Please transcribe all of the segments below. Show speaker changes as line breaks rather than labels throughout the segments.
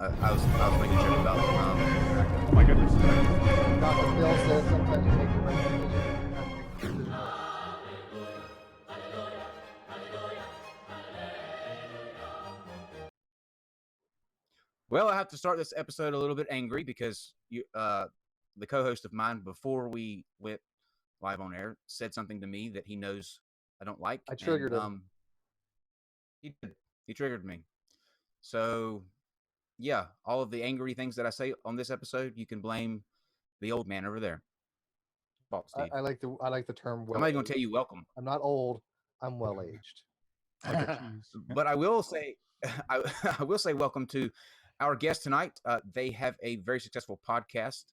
I was making a joke about.
Oh my goodness.
Dr. Phil says sometimes you make the right decision. You have to make the decision.
Well, I have to start this episode a little bit angry because the co-host of mine, before we went live on air, said something to me that he knows I don't like.
I triggered him.
He did. He triggered me. So, yeah, all of the angry things that I say on this episode, you can blame the old man over there. Fault, Steve.
I like the term.
I'm not going to tell you welcome.
I'm not old. I'm well aged.
But I will say, I will say welcome to our guest tonight. They have a very successful podcast.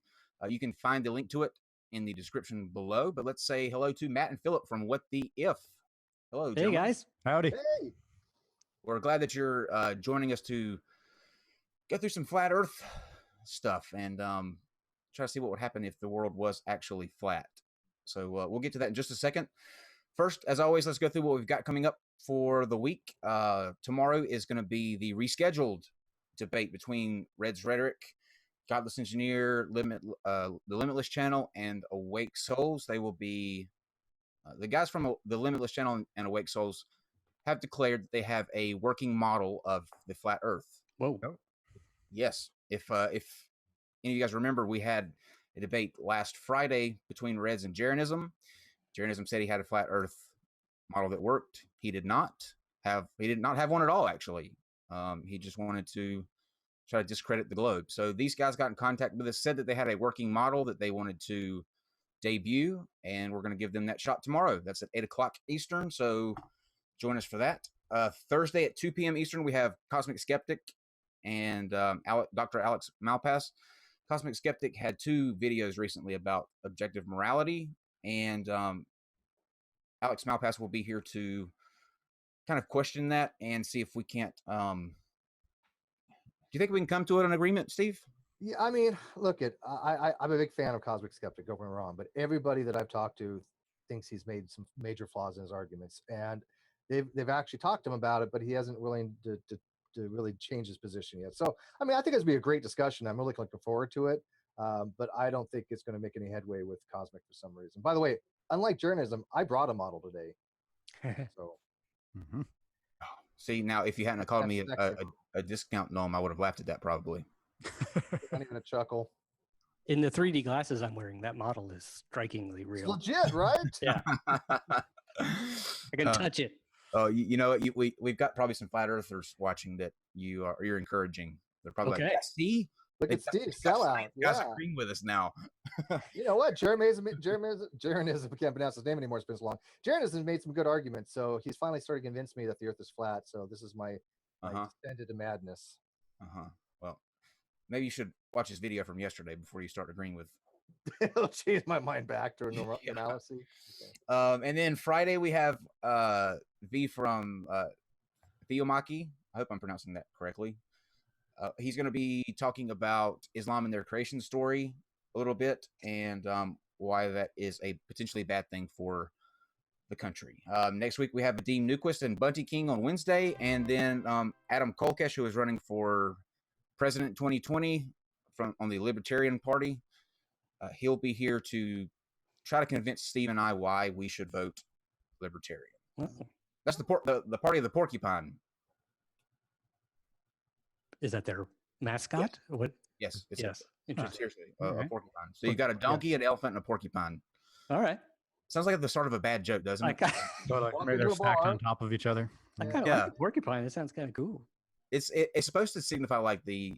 You can find the link to it in the description below. But let's say hello to Matt and Philip from What the If. Hello,
Hey
gentlemen.
guys.
Howdy.
Hey,
We're glad that you're joining us to get through some flat Earth stuff and try to see what would happen if the world was actually flat. So we'll get to that in just a second. First, as always, let's go through what we've got coming up for the week. Tomorrow is going to be the rescheduled debate between Red's Rhetoric, Godless Engineer, the Limitless Channel, and Awake Souls. They will be the guys from the Limitless Channel and Awake Souls have declared that they have a working model of the flat Earth.
Whoa.
Yes, if any of you guys remember, we had a debate last Friday between Reds and Jeranism. Jeranism said he had a flat Earth model that worked. He did not have one at all, actually. He just wanted to try to discredit the globe. So these guys got in contact with us, said that they had a working model that they wanted to debut, and we're going to give them that shot tomorrow. That's at 8 o'clock Eastern, so join us for that. Thursday at 2 p.m. Eastern, we have Cosmic Skeptic and Dr. Alex Malpass. Cosmic Skeptic had 2 videos recently about objective morality, and Alex Malpass will be here to kind of question that and see if we can't. Do you think we can come to an agreement, Steve?
yeah, I mean, look, I'm a big fan of Cosmic Skeptic. Don't get me wrong, but everybody that I've talked to thinks he's made some major flaws in his arguments, and they've actually talked to him about it, but he hasn't willing to really change his position yet. So, I mean, I think it's gonna be a great discussion. I'm really looking forward to it, but I don't think it's going to make any headway with Cosmic for some reason. By the way, unlike journalism, I brought a model today. So,
See, now if you hadn't called me
That's
a discount gnome, I would have laughed at that probably.
not even a chuckle.
In the 3D glasses I'm wearing, that model is strikingly
It's
real.
legit, right?
Yeah, I can touch it.
Oh, you know what? We've got probably some flat earthers watching that you're encouraging. They're probably
Okay.
like, yeah, see,
Look at Steve, sellout.
You guys
Yeah.
agreeing with us now.
You know what? Jeranism, I can't pronounce his name anymore. It's been so long. Jeranism made some good arguments, so he's finally started to convince me that the Earth is flat. So this is my descended to madness.
Well, maybe you should watch his video from yesterday before you start agreeing with.
It'll change my mind back to a normalcy.
And then Friday we have V from Theomaki. I hope I'm pronouncing that correctly. He's going to be talking about Islam and their creation story a little bit, and why that is a potentially bad thing for the country. Next week we have Vadim Newquist and Bunty King on Wednesday, and then Adam Kolkesh, who is running for president 2020 on the Libertarian Party. He'll be here to try to convince Steve and I why we should vote Libertarian. That's the party of the porcupine.
Is that their mascot?
Yes.
What?
Yes.
Yes.
A
Interesting.
seriously,
All
a
right.
porcupine. So you got a donkey, an elephant, and a porcupine.
All right.
Sounds like the start of a bad joke, doesn't
I
it?
So like
Welcome
maybe they're
to a
stacked
bar.
on top of each other.
kind of
Yeah.
like the porcupine. It sounds kind of cool.
It's supposed to signify like the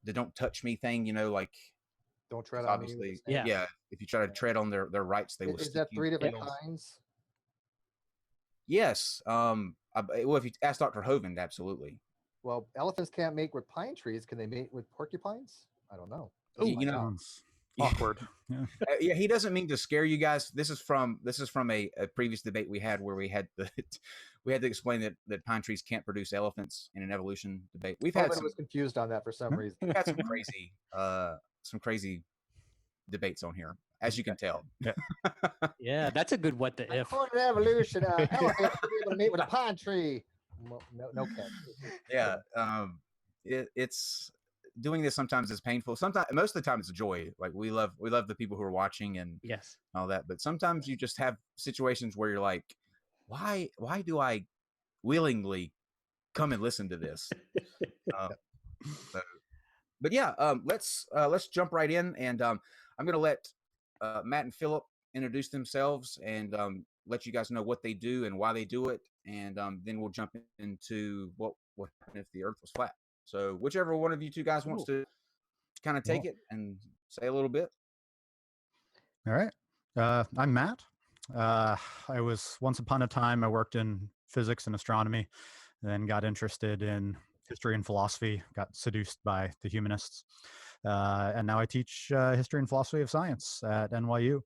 don't touch me thing, like
Don't tread on me.
obviously,
Yeah.
if you try to tread on their rights, they will.
Is
stick
that
you
3 different
nails.
kinds?
Yes. Well, if you ask Dr. Hovind, absolutely.
Well, elephants can't mate with pine trees. Can they mate with porcupines? I don't know.
Oh,
Let's
you
find
know,
out.
Sounds awkward. Yeah.
Yeah, he doesn't mean to scare you guys. This is from a previous debate we had where we had to explain that pine trees can't produce elephants in an evolution debate. We've had
Hovind was confused on that for some reason.
we've had some crazy debates on here, as you can tell.
Yeah, that's a good what the if.
According to evolution, elephants should be able to mate with a pine tree. No catch.
Yeah. It's doing this sometimes is painful. Sometimes, most of the time, it's a joy. Like we love the people who are watching and
Yes.
all that. But sometimes you just have situations where you're like, why do I willingly come and listen to this? So, but yeah, let's jump right in, and I'm gonna let Matt and Philip introduce themselves and let you guys know what they do and why they do it, and then we'll jump into what happened if the Earth was flat. So whichever one of you two guys wants to kind of take it and say a little bit.
All right. I'm Matt. I was once upon a time, I worked in physics and astronomy, then got interested in history and philosophy, got seduced by the humanists. And now I teach history and philosophy of science at NYU.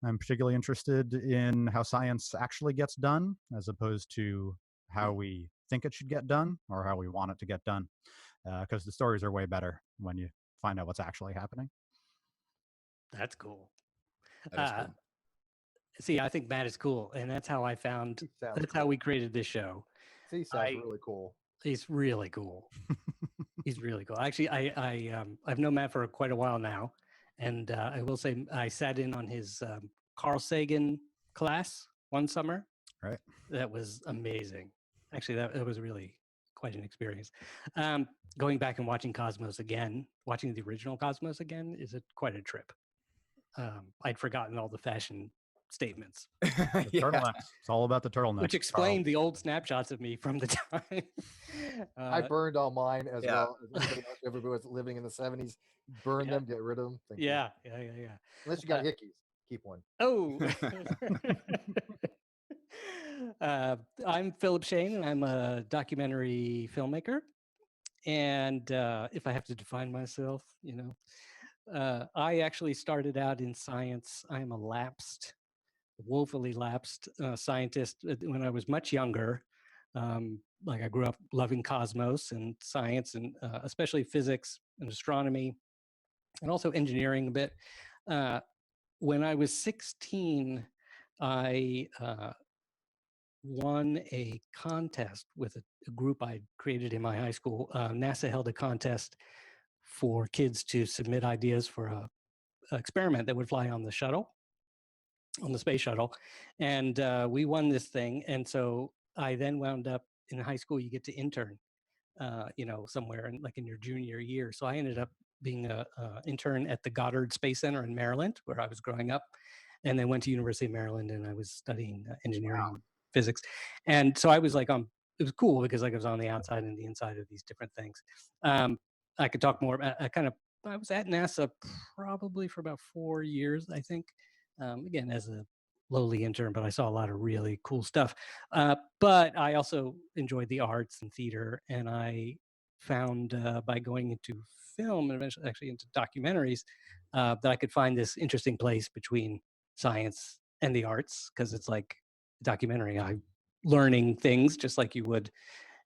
I'm particularly interested in how science actually gets done, as opposed to how we think it should get done or how we want it to get done. Because the stories are way better when you find out what's actually happening.
That's cool.
That is cool.
See, I think Matt is cool, and that's how I found. That's how we created this show.
He sounds really cool.
He's really cool. He's really cool. Actually, I've known Matt for quite a while now, and I will say I sat in on his Carl Sagan class one summer.
Right.
That was amazing. Actually, that was really quite an experience. Going back and watching Cosmos again, watching the original Cosmos again, is quite a trip. I'd forgotten all the fashion statements.
Turtlenecks. It's all about the turtlenecks.
Which explained the old snapshots of me from the time.
I burned all mine as well as everybody was living in the 70s. Burn them, get rid of them.
Yeah.
Unless you got hickeys, keep one.
Oh. I'm Philip Shane, and I'm a documentary filmmaker. And if I have to define myself, I actually started out in science. I'm a woefully lapsed scientist when I was much younger. Like I grew up loving cosmos and science, and especially physics and astronomy, and also engineering a bit. When I was 16, I won a contest with a group I created in my high school. NASA held a contest for kids to submit ideas for an experiment that would fly on the space shuttle. And we won this thing. And so I then wound up in high school, you get to intern, somewhere in your junior year. So I ended up being an intern at the Goddard Space Center in Maryland, where I was growing up, and then went to University of Maryland, and I was studying engineering and physics. And so I was it was cool because I was on the outside and the inside of these different things. I could talk more. I was at NASA probably for about 4 years, I think. Again, as a lowly intern, but I saw a lot of really cool stuff. But I also enjoyed the arts and theater, and I found by going into film and eventually actually into documentaries that I could find this interesting place between science and the arts, because it's like a documentary. I'm learning things just like you would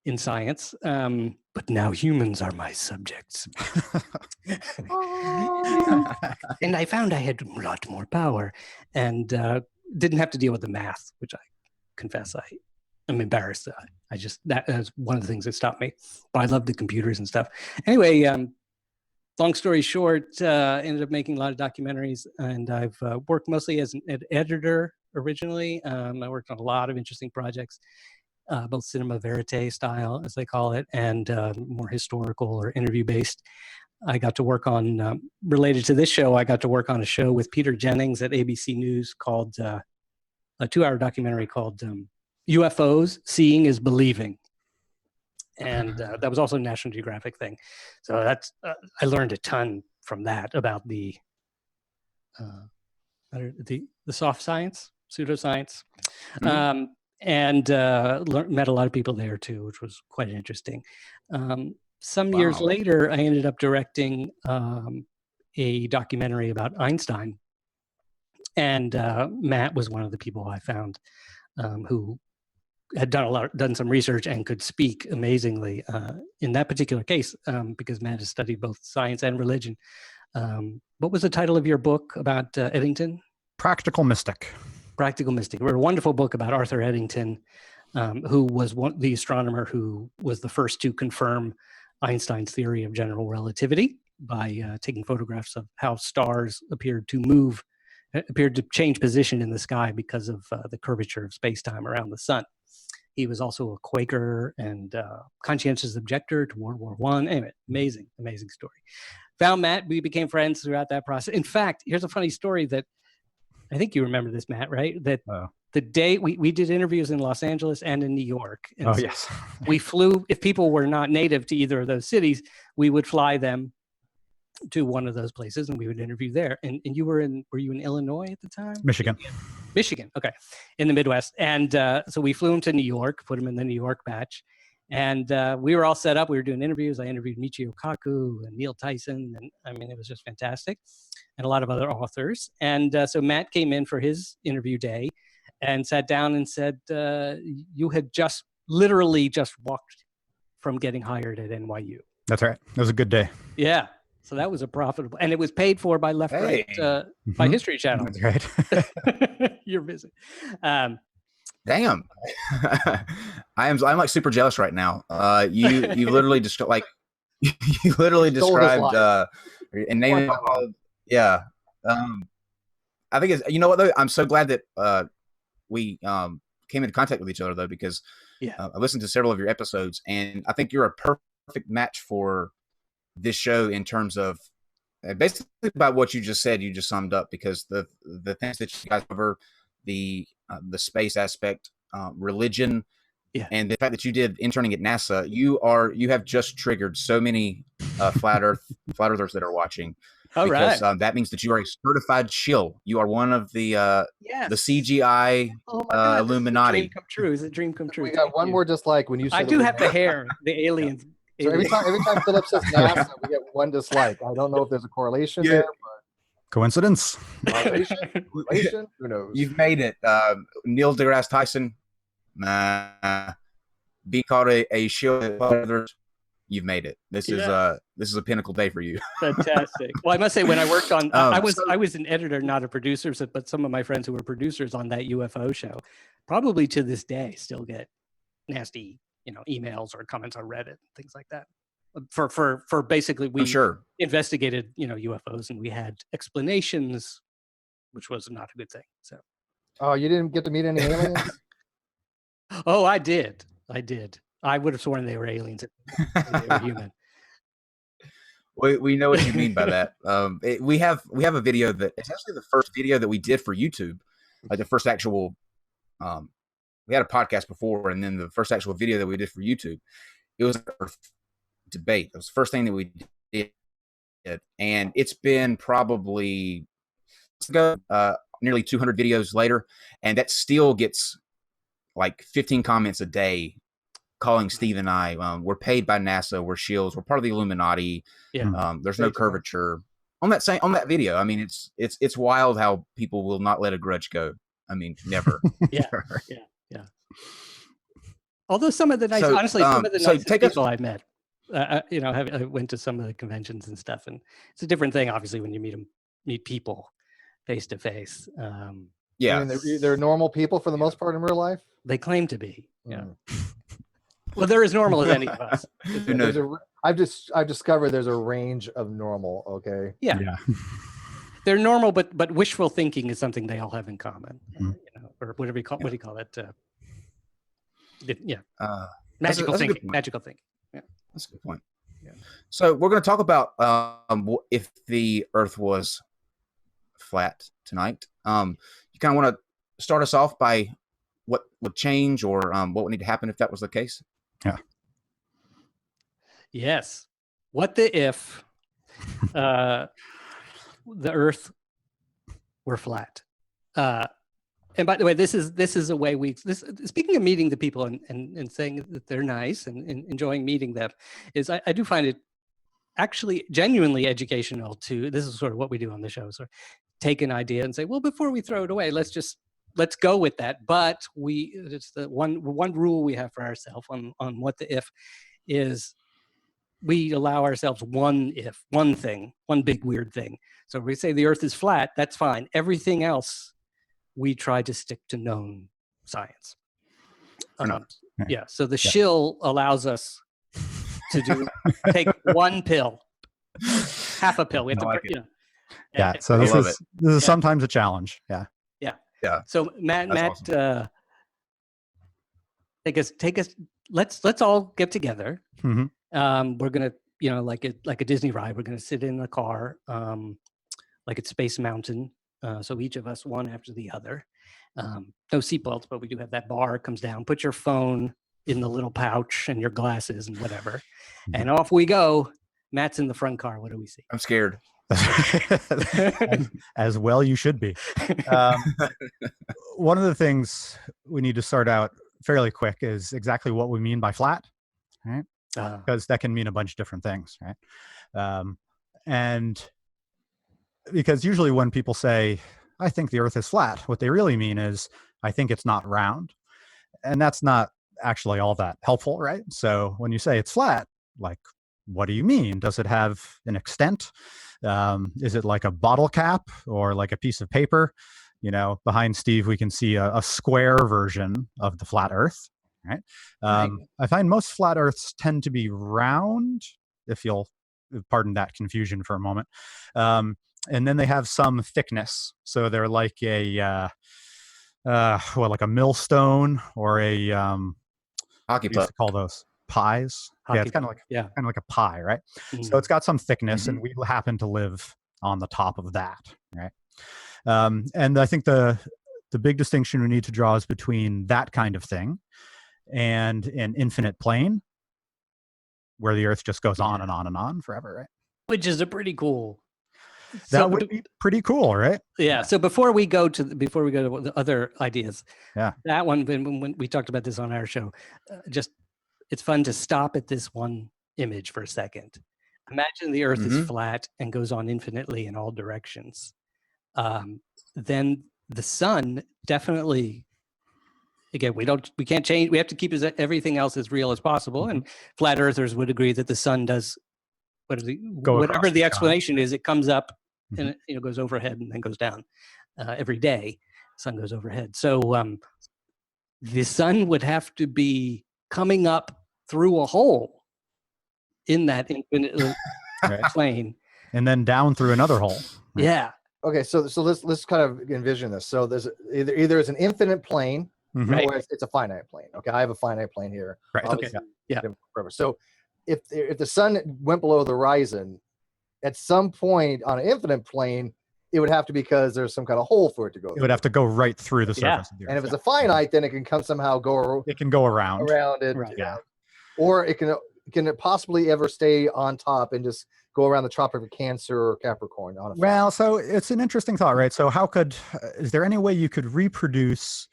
in science, but now humans are my subjects. And I found I had a lot more power and didn't have to deal with the math, which I confess I'm embarrassed. That is one of the things that stopped me. But I love the computers and stuff. Anyway, long story short, ended up making a lot of documentaries, and I've worked mostly as an editor originally. I worked on a lot of interesting projects. Both cinema verite style, as they call it, and more historical or interview-based. I got to work on, related to this show, I got to work on a show with Peter Jennings at ABC News called, a 2-hour documentary called UFOs, Seeing is Believing. And that was also a National Geographic thing. So that's, I learned a ton from that about the soft science, pseudoscience. Mm-hmm. And met a lot of people there too, which was quite interesting. Some years later, I ended up directing a documentary about Einstein, and Matt was one of the people I found who had done some research and could speak amazingly in that particular case, because Matt has studied both science and religion. What was the title of your book about Eddington?
Practical Mystic.
Practical Mystic. A wonderful book about Arthur Eddington. who was the astronomer who was the first to confirm Einstein's theory of general relativity by taking photographs of how stars appeared to change position in the sky because of the curvature of space-time around the sun. He was also a Quaker and conscientious objector to World War I. Anyway, amazing story. Found Matt. We became friends throughout that process. In fact, here's a funny story that I think you remember this, Matt, right? That the day we did interviews in Los Angeles and in New York. And
yes.
We flew, if people were not native to either of those cities, we would fly them to one of those places and we would interview there. And were you in Illinois at the time? Michigan. Okay. In the Midwest. And so we flew him to New York, put him in the New York batch. And we were all set up. We were doing interviews. I interviewed Michio Kaku and Neil Tyson. And I mean, it was just fantastic. And a lot of other authors. And so Matt came in for his interview day and sat down and said, you had literally just walked from getting hired at NYU.
That's right. It was a good day.
Yeah. So that was a profitable, and it was paid for by Left-Right, by History Channel.
That's right.
You're busy.
Damn. I'm like super jealous right now. You literally just like you literally described and named yeah. I think it's, you know what though, I'm so glad that we came into contact with each other though, because I listened to several of your episodes and I think you're a perfect match for this show in terms of basically by what you just said. You just summed up, because the things that you guys cover, the space aspect, religion, and the fact that you did interning at NASA, you have just triggered so many flat earthers that are watching. Because that means that you are a certified shill. You are one of the CGI Illuminati.
Dream come true. Is a dream come true.
We got one more dislike when you said
I do have the hair, the aliens.
So every time Phillip says NASA, we get one dislike. I don't know if there's a correlation there, but
coincidence.
Correlation? Who knows?
You've made it. Neil deGrasse Tyson, being called a shill. You've made it. This is a pinnacle day for you.
Fantastic. Well, I must say, when I worked on, I was an editor, not a producer, but some of my friends who were producers on that UFO show, probably to this day, still get nasty, emails or comments on Reddit, things like that. For basically, we investigated, UFOs, and we had explanations, which was not a good thing. So.
Oh, you didn't get to meet any aliens?
Oh, I did. I would have sworn they were aliens. They were human.
We know what you mean by that. We have a video that it's actually the first video that we did for YouTube, like the first actual. We had a podcast before, and then the first actual video that we did for YouTube, it was a debate. It was the first thing that we did, and it's been probably nearly 200 videos later, and that still gets like 15 comments a day. Calling Steve and I, we're paid by NASA, we're shills, we're part of the Illuminati. There's no curvature on that video. I mean, it's wild how people will not let a grudge go. I mean, never.
Yeah. Although some of the nicest people I've met, I went to some of the conventions and stuff, and it's a different thing, obviously, when you meet people face to face.
I mean, they're normal people for the most part in real life.
They claim to be. Yeah. Well, they're as normal as any of us.
Who knows?
I've discovered there's a range of normal. Okay.
Yeah. They're normal, but wishful thinking is something they all have in common. Or whatever you call. What do you call it? Magical thinking. Magical thinking. Yeah.
That's a good point. Yeah. So we're going to talk about if the Earth was flat tonight. You kind of want to start us off by what would change or what would need to happen if that was the case?
Yeah.
Yes. What if the Earth were flat? And by the way, this is a way speaking of meeting the people and saying that they're nice and enjoying meeting them, is I do find it actually genuinely educational this is sort of what we do on the show. So take an idea and say, well, before we throw it away, let's go with that. But it's the one rule we have for ourselves on what the if is, we allow ourselves one big weird thing. So if we say the Earth is flat, that's fine. Everything else, we try to stick to known science.
Or not.
Yeah. So the shill allows us to take one pill, half a pill. We have to,
I like it.
Yeah. So
I love
this is sometimes a challenge. Yeah.
Yeah.
So Matt,
Awesome.
take us. Let's all get together.
Mhm.
We're gonna, like a Disney ride. We're gonna sit in the car, like at Space Mountain. So each of us one after the other. No seatbelts, but we do have that bar. Comes down. Put your phone in the little pouch and your glasses and whatever, and off we go. Matt's in the front car. What do we see?
I'm scared.
As well you should be. One of the things we need to sort out fairly quick is exactly what we mean by flat, right? Because that can mean a bunch of different things, right? And because usually when people say, I think the earth is flat, what they really mean is, I think it's not round. And that's not actually all that helpful, right? So when you say it's flat, like, what do you mean? Does it have an extent? Is it like a bottle cap or like a piece of paper? Behind Steve, we can see a square version of the flat earth, right? I find most flat earths tend to be round, if you'll pardon that confusion for a moment. And then they have some thickness. So they're like like a millstone or a,
Hockey
we used
puck.
to call those pies. Yeah, it's kind of like a pie, right? So it's got some thickness, and we happen to live on the top of that, right? And I think the big distinction we need to draw is between that kind of thing and an infinite plane, where the Earth just goes on and on and on forever, right?
Which is a pretty cool.
That would be pretty cool, right?
Yeah. So before we go to the other ideas, that one, when we talked about this on our show, it's fun to stop at this one image for a second. Imagine the Earth is flat and goes on infinitely in all directions. Then the sun definitely, again, we can't change. We have to keep everything else as real as possible. And flat earthers would agree that the sun does whatever the explanation is. It comes up and it goes overhead and then goes down every day. The sun goes overhead. So the sun would have to be coming up through a hole in that infinite plane,
and then down through another hole.
Right? Yeah.
Okay, so let's kind of envision this. So there's either it's an infinite plane, or it's a finite plane. Okay, I have a finite plane here.
Right.
Obviously, yeah. So if the sun went below the horizon, at some point on an infinite plane, it would have to, because there's some kind of hole for it to go.
It would have to go right through the surface of the Earth.
And if it's a finite, then it can somehow go.
It can go around
it.
Right. Yeah.
Or can it possibly ever stay on top and just go around the Tropic of Cancer or Capricorn?
Well, so it's an interesting thought, right? So is there any way you could reproduce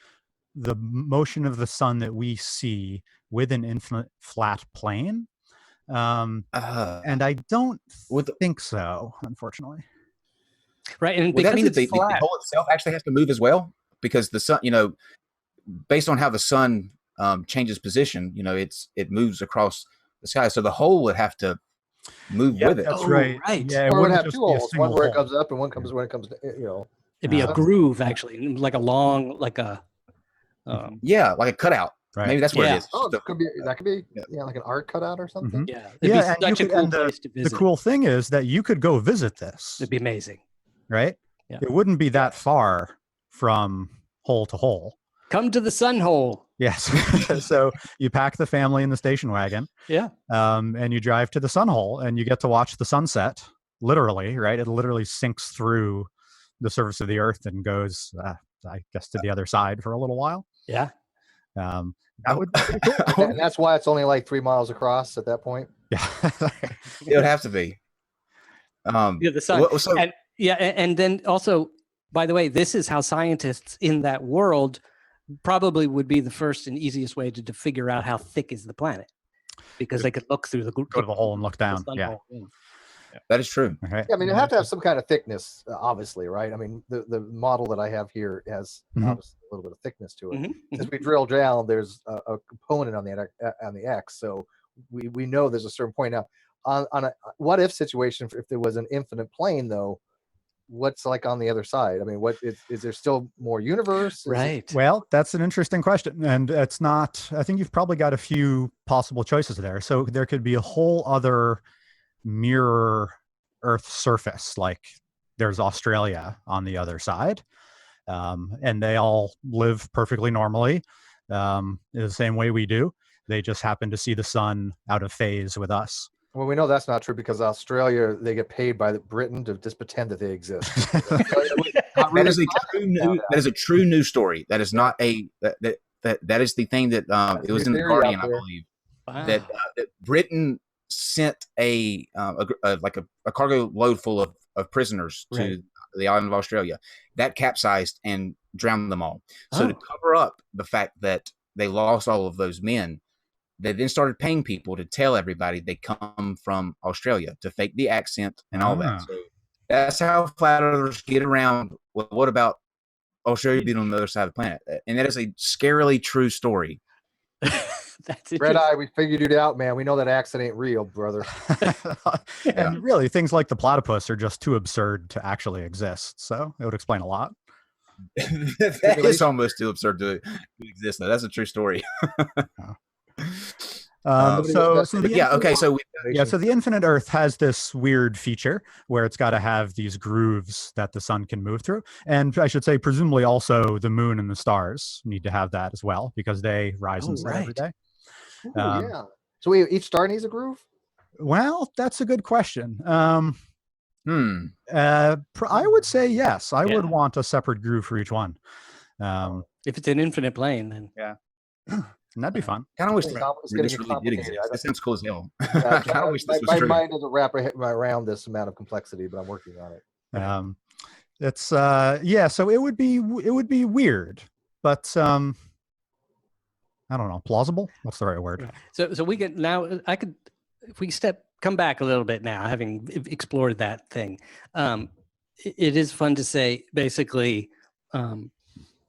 the motion of the sun that we see with an infinite flat plane? And I don't think so, unfortunately.
Right. And
would that mean that the hole itself actually has to move as well? Because the sun, based on how the sun changes position, it moves across the sky. So the hole would have to move with it.
That's right.
Yeah, or it would have two holes, one where it comes up and one comes when it comes,
It'd be a groove, actually, like a long, like a
like a cutout. Right. Maybe that's what it is.
Oh, that could be like an art cutout or something.
Yeah. Yeah. And
the cool thing is that you could go visit this.
It'd be amazing.
Right? Yeah. It wouldn't be that far from hole to hole.
Come to the sun hole.
Yes. So you pack the family in the station wagon.
Yeah.
And you drive to the sun hole, and you get to watch the sunset. Literally, right? It literally sinks through the surface of the Earth and goes, I guess, to the other side for a little while.
Yeah.
That would be pretty cool.
And that's why it's only like 3 miles across at that point.
Yeah.
It would have to be.
The sun. And then also, by the way, this is how scientists in that world probably would be the first and easiest way to figure out how thick is the planet, because they could look through go
to the hole and look down. Yeah.
That is true.
Okay.
Yeah, I mean, you have to have some kind of thickness, obviously, right? I mean, the model that I have here has obviously a little bit of thickness to it. As we drill down, there's a component on the X, so we know there's a certain point. Now, on a what if situation, if there was an infinite plane, though, what's like on the other side? I mean, what is there still more universe? Is it-
Right.
Well, that's an interesting question. And it's not, I think you've probably got a few possible choices there. So there could be a whole other mirror Earth surface, like there's Australia on the other side. And they all live perfectly normally in the same way we do. They just happen to see the sun out of phase with us.
Well, we know that's not true because Australia, they get paid by Britain to just pretend that they exist.
That is a true news story. That is not a that is the thing that it was in the Guardian, I believe.
Wow.
That Britain sent a cargo load full of prisoners to the island of Australia that capsized and drowned them all. So to cover up the fact that they lost all of those men, they then started paying people to tell everybody they come from Australia, to fake the accent and all that. So that's how flat earthers get around. Well, what about Australia being on the other side of the planet? And that is a scarily true story.
That's
Red Eye, we figured it out, man. We know that accent ain't real, brother.
And really, things like the platypus are just too absurd to actually exist. So it would explain a lot.
That is almost too absurd to exist. Though. That's a true story.
So the infinite Earth has this weird feature where it's got to have these grooves that the sun can move through, and I should say presumably also the moon and the stars need to have that as well because they rise and set every day.
Ooh, yeah. So each star needs a groove?
Well, that's a good question. I would say yes. I would want a separate groove for each one.
If it's an infinite plane, then
and that'd be fun.
Kind of wish this really did exist. That sounds cool as hell. I wish this was
my
true.
mind doesn't wrap around this amount of complexity, but I'm working on it.
So it would be weird, but I don't know, plausible. What's the right word?
So we get now. If we come back a little bit now, having explored that thing, it is fun to say basically.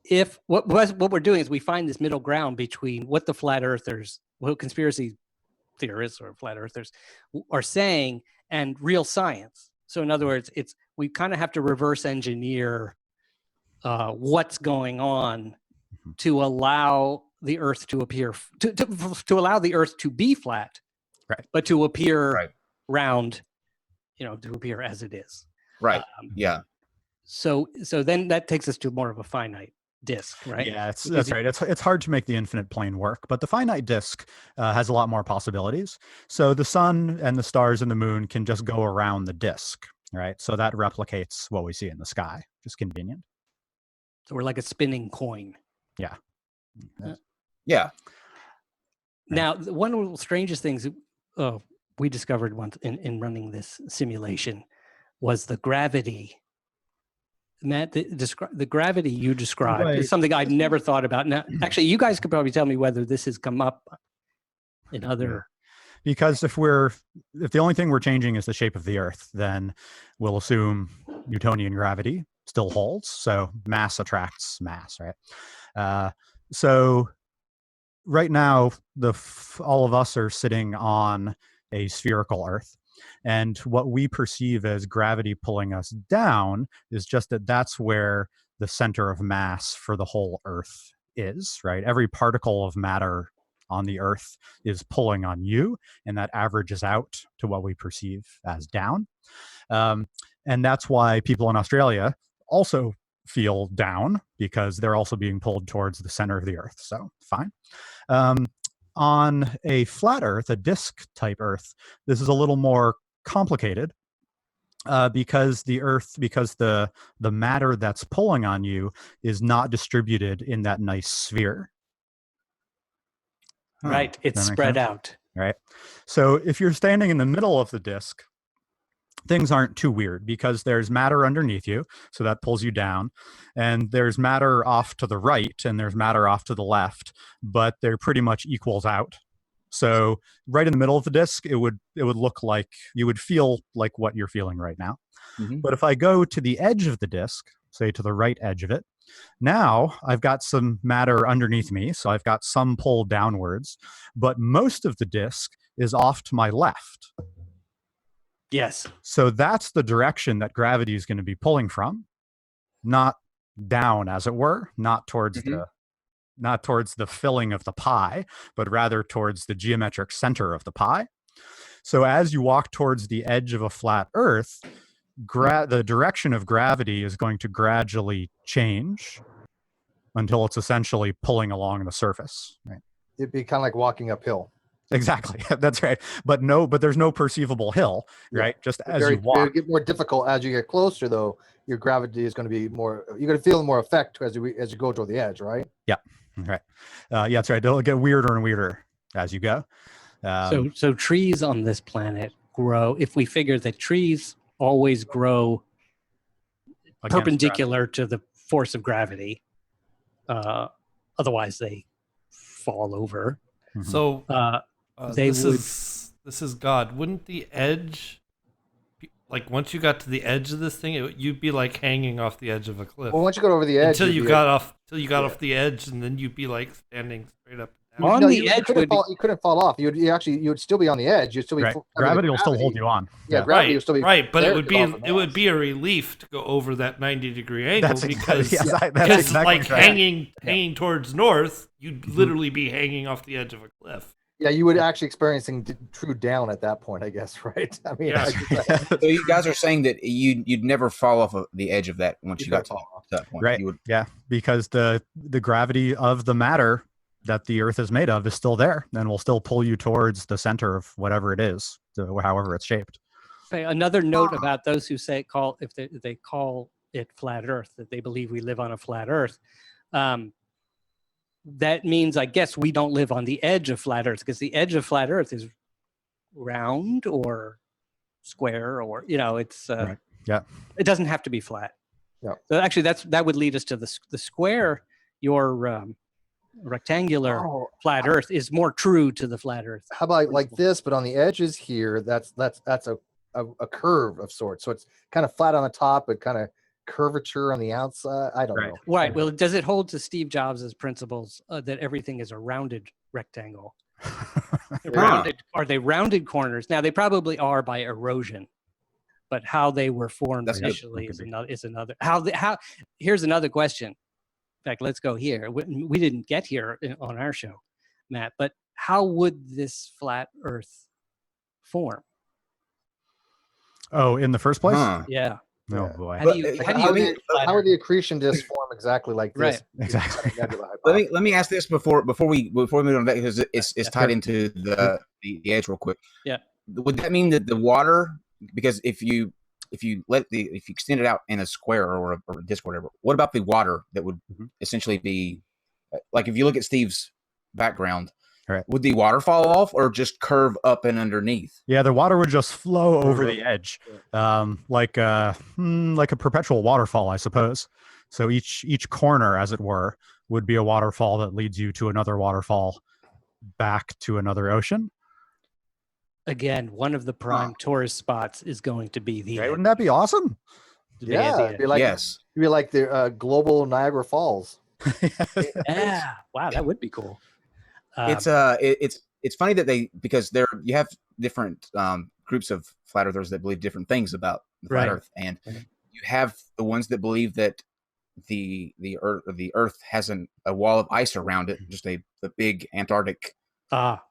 If what we're doing is we find this middle ground between what the flat earthers, what conspiracy theorists or flat earthers are saying and real science. So in other words, we kind of have to reverse engineer what's going on to allow the Earth to appear to allow the Earth to be flat, but to appear round, to appear as it is.
Right.
So then that takes us to more of a finite disk, right?
Yeah, that's right. It's hard to make the infinite plane work, but the finite disk has a lot more possibilities. So the sun and the stars and the moon can just go around the disk, right? So that replicates what we see in the sky. Just convenient.
So we're like a spinning coin.
Yeah.
Now, one of the strangest things we discovered once in running this simulation was the gravity. Matt, the gravity you described is something I'd never thought about. Now, actually, you guys could probably tell me whether this has come up in other.
Because if the only thing we're changing is the shape of the Earth, then we'll assume Newtonian gravity still holds. So mass attracts mass, right? So right now, all of us are sitting on a spherical Earth. And what we perceive as gravity pulling us down is just that's where the center of mass for the whole Earth is, right? Every particle of matter on the Earth is pulling on you, and that averages out to what we perceive as down. And that's why people in Australia also feel down, because they're also being pulled towards the center of the Earth. So fine. On a flat Earth, a disk type Earth, this is a little more complicated because the matter that's pulling on you is not distributed in that nice sphere.
Right, it's spread out.
Right. So if you're standing in the middle of the disk, things aren't too weird because there's matter underneath you, so that pulls you down, and there's matter off to the right and there's matter off to the left, but they're pretty much equals out. So right in the middle of the disk, it would look like you would feel like what you're feeling right now. Mm-hmm. But if I go to the edge of the disk, say to the right edge of it, now I've got some matter underneath me, so I've got some pull downwards, but most of the disk is off to my left.
Yes.
So that's the direction that gravity is going to be pulling from, not down, as it were, not towards the filling of the pie, but rather towards the geometric center of the pie. So as you walk towards the edge of a flat Earth, the direction of gravity is going to gradually change until it's essentially pulling along the surface. Right?
It'd be kind of like walking uphill.
Exactly. That's right. But there's no perceivable hill, right? Just as you walk.
It'll get more difficult as you get closer, though. Your gravity is going to be more. You're going to feel more effect as you go toward the edge, right?
Yeah. Right. Yeah, that's right. It'll get weirder and weirder as you go.
So trees on this planet grow. If we figure that trees always grow perpendicular to the force of gravity, otherwise they fall over.
Mm-hmm.
So
this
is God. Wouldn't the edge, like once you got to the edge of this thing, you'd be like hanging off the edge of a cliff.
Well, once you go over the edge,
until you got off the edge, and then you'd be like standing straight up.
On the edge,
you couldn't fall off. You would still be on the edge. You'd still be
gravity will still hold you on.
Yeah, gravity will still be
right. But it would be a relief to go over that 90-degree angle because hanging towards north, you'd literally be hanging off the edge of a cliff.
Yeah, you would actually experiencing true down at that point, I guess, right? I mean,
so you guys are saying that you'd never fall off of the edge of that once you got to that point,
right? Yeah, because the gravity of the matter that the Earth is made of is still there, and will still pull you towards the center of whatever it is, however it's shaped.
Okay, another note about those who say if they call it flat Earth, that they believe we live on a flat Earth. That means, I guess, we don't live on the edge of flat Earth, because the edge of flat Earth is round or square, or it's
right. Yeah.
It doesn't have to be flat.
Yeah.
So actually, that would lead us to the square. Your rectangular flat Earth is more true to the flat Earth.
How about like this, but on the edges here, that's a curve of sorts. So it's kind of flat on the top, but kind of curvature on the outside. I don't know.
Right. Well, does it hold to Steve Jobs' principles that everything is a rounded rectangle? Are they rounded corners? Now, they probably are by erosion, but how they were formed initially is another. Here's another question. In fact, let's go here. We didn't get here on our show, Matt, but how would this flat Earth form?
Oh, in the first place?
Yeah.
Oh boy.
How would the accretion disk form exactly like this?
Right. Exactly.
Let me ask this before we move on that, because it's tied into the edge real quick.
Yeah.
Would that mean that the water, because if you extend it out in a square or a disc or whatever, what about the water that would essentially be like, if you look at Steve's background,
right,
would the water fall off or just curve up and underneath?
Yeah, the water would just flow over the edge, like a perpetual waterfall, I suppose. So each corner, as it were, would be a waterfall that leads you to another waterfall back to another ocean.
Again, one of the prime tourist spots is going to be the.
Right, wouldn't that be awesome?
Yeah, it'd be like the global Niagara Falls.
Yeah, wow, that would be cool.
It's funny that because you have different groups of flat earthers that believe different things about the flat Earth, and you have the ones that believe that the Earth has a wall of ice around it, just the big Antarctic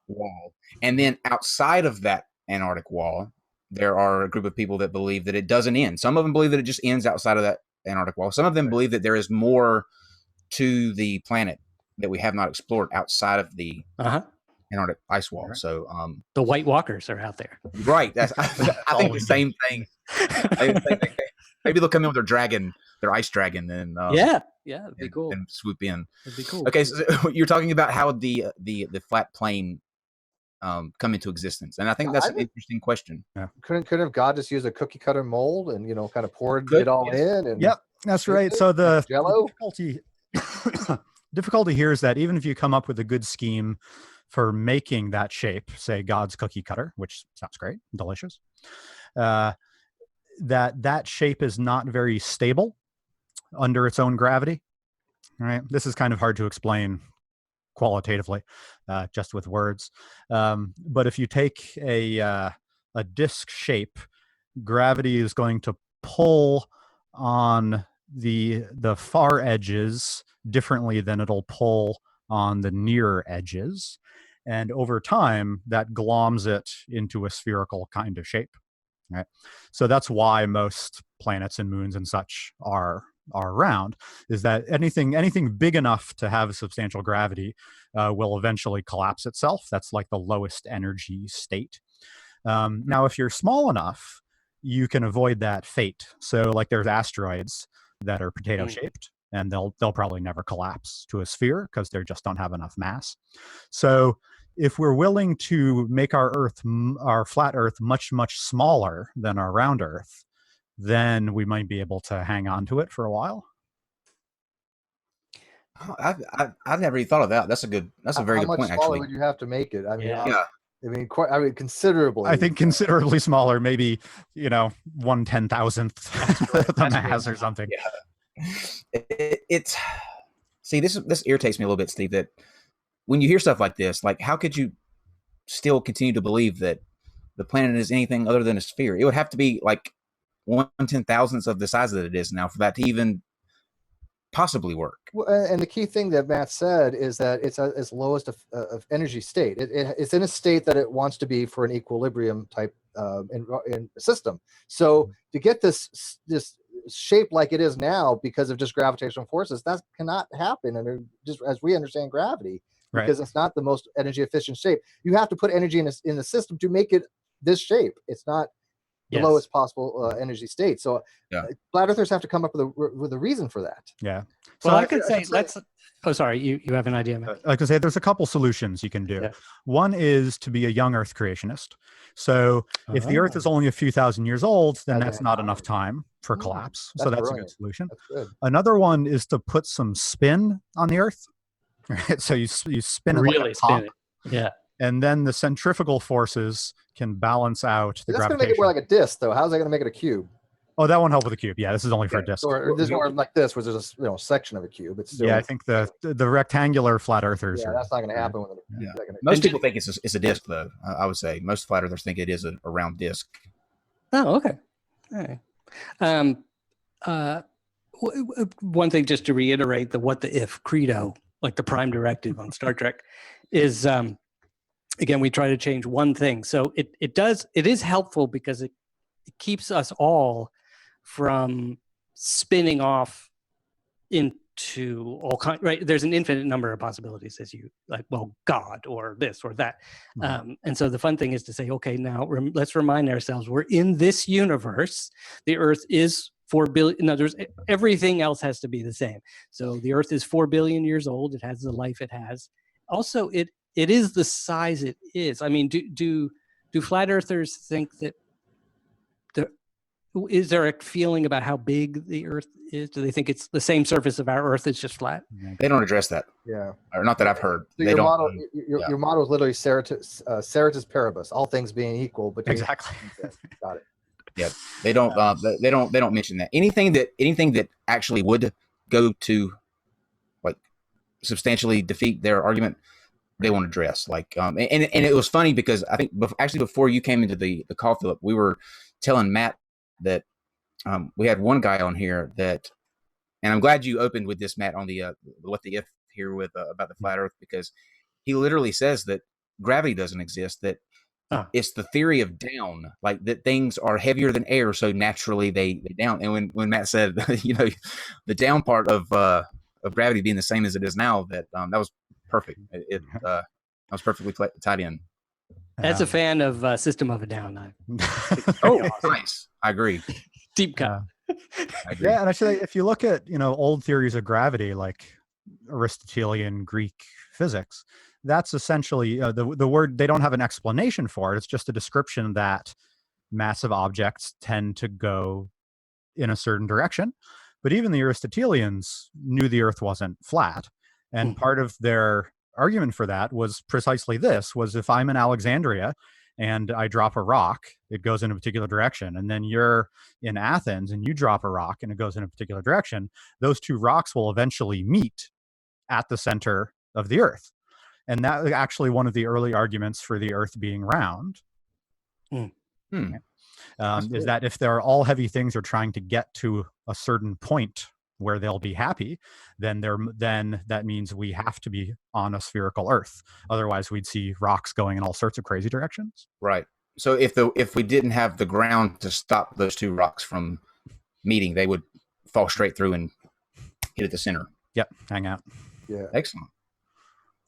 wall, and then outside of that Antarctic wall, there are a group of people that believe that it doesn't end. Some of them believe that it just ends outside of that Antarctic wall. Some of them believe that there is more to the planet that we have not explored outside of the Antarctic ice wall. So
the White Walkers are out there.
Right. I think the same thing. Maybe they'll come in with their ice dragon, and
it'd be cool.
And swoop in.
It'd be cool.
Okay, so you're talking about how the flat plane come into existence, and I think that's an interesting question.
Yeah. Couldn't have God just used a cookie cutter mold and kind of poured it all in? And
yep, that's right. So the
Jello?
difficulty here is that even if you come up with a good scheme for making that shape, say God's cookie cutter, which sounds great, delicious, that shape is not very stable under its own gravity. Right? This is kind of hard to explain qualitatively, just with words. But if you take a disc shape gravity is going to pull on the far edges differently than it'll pull on the near edges. And over time, that gloms it into a spherical kind of shape. Right. So that's why most planets and moons and such are round, is that anything big enough to have a substantial gravity will eventually collapse itself. That's like the lowest energy state. Now, if you're small enough, you can avoid that fate. So like there's asteroids that are potato shaped, and they'll probably never collapse to a sphere because they just don't have enough mass. So if we're willing to make our flat Earth much, much smaller than our round Earth, then we might be able to hang on to it for a while.
Oh, I've never even thought of that. That's a very good point.
How much smaller
Actually,
would you have to make it? I mean,
yeah.
I mean, considerably.
I think considerably smaller, maybe 1/10,000th the mass or something.
Yeah. It's this irritates me a little bit, Steve. That when you hear stuff like this, like how could you still continue to believe that the planet is anything other than a sphere? It would have to be like 1/10,000th of the size that it is now for that to even possibly work.
Well, and the key thing that Matt said is that it's at its lowest of energy state. It's in a state that it wants to be for an equilibrium type in system. So to get this shape like it is now because of just gravitational forces, that cannot happen. And just as we understand gravity, because it's not the most energy efficient shape. You have to put energy in the system to make it this shape. It's not the lowest possible energy state. So flat earthers have to come up with a reason for that.
Yeah.
Well, I could say let's. Oh, sorry. You have an idea, Matt?
Like I say, there's a couple solutions you can do. Yeah. One is to be a young Earth creationist. So if the Earth is only a few thousand years old, then that's not enough time for collapse. So that's a good solution.
That's good.
Another one is to put some spin on the Earth. Right? So you spin it
really
like a top.
spin it. Yeah.
And then the centrifugal forces can balance out the
gravitation. That's going to make it more like a disc, though. How's that going to make it a cube?
Oh, that won't help with a cube. Yeah, this is only for a disc.
Or this is more like this, which is a section of a cube. It's still,
I think the rectangular flat earthers.
Yeah, that's not going to happen with it.
Most people think it's a disc, though. I would say most flat earthers think it is a round disc.
Oh, okay. All right. One thing, just to reiterate the "what the if" credo, like the prime directive on Star Trek, is again, we try to change one thing. So it is helpful because it keeps us all from spinning off into all kinds, right? There's an infinite number of possibilities, as you like, well, God or this or that. And so the fun thing is to say, okay, now let's remind ourselves we're in this universe. The Earth is 4 billion. No, everything else has to be the same. So the Earth is 4 billion years old. It has the life it has. Also, it is the size it is. I mean, do flat earthers think that is there a feeling about how big the Earth is? Do they think it's the same surface of our Earth? It's just flat.
They don't address that.
Yeah,
or not that I've heard.
So
they don't.
Your model is literally Ceteris paribus, all things being equal. But
exactly.
Got it.
Yeah, they don't. They don't mention that. Anything that actually would go to like substantially defeat their argument, they won't address. Like, and it was funny because I think actually before you came into the call, Philip, we were telling Matt that we had one guy on here that, and I'm glad you opened with this, Matt, on the what the if here with about the flat Earth, because he literally says that gravity doesn't exist, that it's the theory of down, like that things are heavier than air, so naturally they down. And when Matt said the down part of gravity being the same as it is now, that was perfect. It was perfectly tied in.
As a fan of System of a Down,
nice. I agree.
Deep cut.
I agree.
Yeah, and actually, if you look at old theories of gravity, like Aristotelian Greek physics, that's essentially the word. They don't have an explanation for it. It's just a description that massive objects tend to go in a certain direction. But even the Aristotelians knew the Earth wasn't flat, and part of their argument for that was precisely this: was if I'm in Alexandria and I drop a rock, it goes in a particular direction, and then you're in Athens and you drop a rock and it goes in a particular direction, those two rocks will eventually meet at the center of the Earth. And that was actually one of the early arguments for the Earth being round.
Hmm.
is that if there are all heavy things are trying to get to a certain point where they'll be happy, then that means we have to be on a spherical Earth. Otherwise, we'd see rocks going in all sorts of crazy directions.
Right. So if we didn't have the ground to stop those two rocks from meeting, they would fall straight through and hit at the center.
Yep, hang out.
Yeah.
Excellent.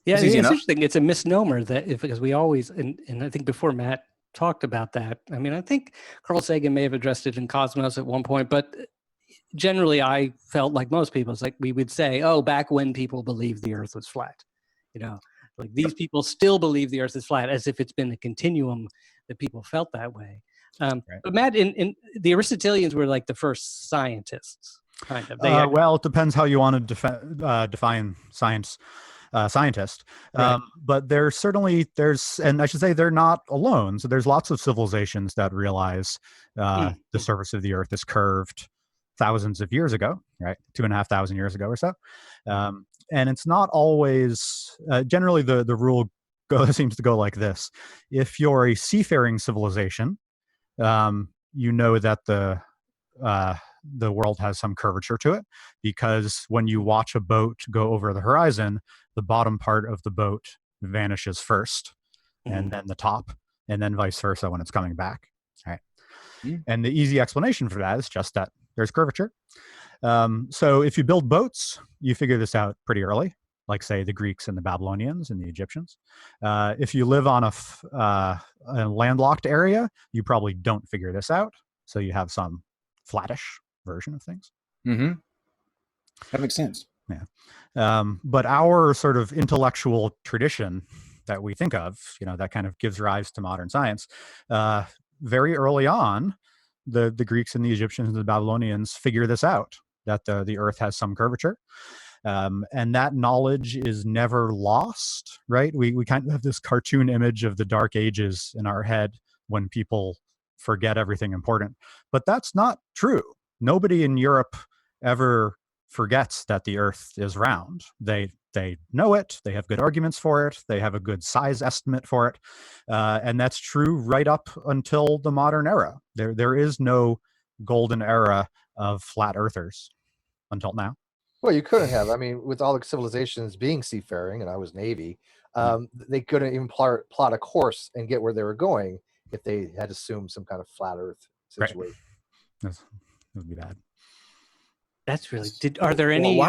Yeah,
It's
it's
easy enough.
interesting. It's a misnomer because we always, and I think before Matt talked about that, I mean, I think Carl Sagan may have addressed it in Cosmos at one point, but generally I felt like most people, it's like we would say, oh, back when people believed the Earth was flat, like these people still believe the Earth is flat, as if it's been a continuum that people felt that way.
Right.
But Matt, in the Aristotelians were like the first scientists, kind of.
Well, it depends how you want to define science. Scientist,
Right.
but and I should say they're not alone. So there's lots of civilizations that realize the surface of the Earth is curved thousands of years ago, right? 2,500 years ago or so. And it's not always, generally the rule seems to go like this. If you're a seafaring civilization, you know that the world has some curvature to it, because when you watch a boat go over the horizon, the bottom part of the boat vanishes first, and then the top, and then vice versa when it's coming back. Right. And the easy explanation for that is just that there's curvature. So if you build boats, you figure this out pretty early, like say the Greeks and the Babylonians and the Egyptians. If you live on a landlocked area, you probably don't figure this out. So you have some flattish version of things.
Mm-hmm. That makes sense.
Yeah. But our sort of intellectual tradition that we think of, that kind of gives rise to modern science, very early on, the Greeks and the Egyptians and the Babylonians figure this out, that the Earth has some curvature. And that knowledge is never lost, right? We kind of have this cartoon image of the Dark Ages in our head when people forget everything important. But that's not true. Nobody in Europe ever forgets that the Earth is round. They know it. They have good arguments for it. They have a good size estimate for it. And that's true right up until the modern era. There is no golden era of flat earthers until now.
Well, you couldn't have. I mean, with all the civilizations being seafaring, and I was Navy, they couldn't even plot a course and get where they were going if they had assumed some kind of flat Earth situation.
Right. That would be bad.
That's really. Are there any?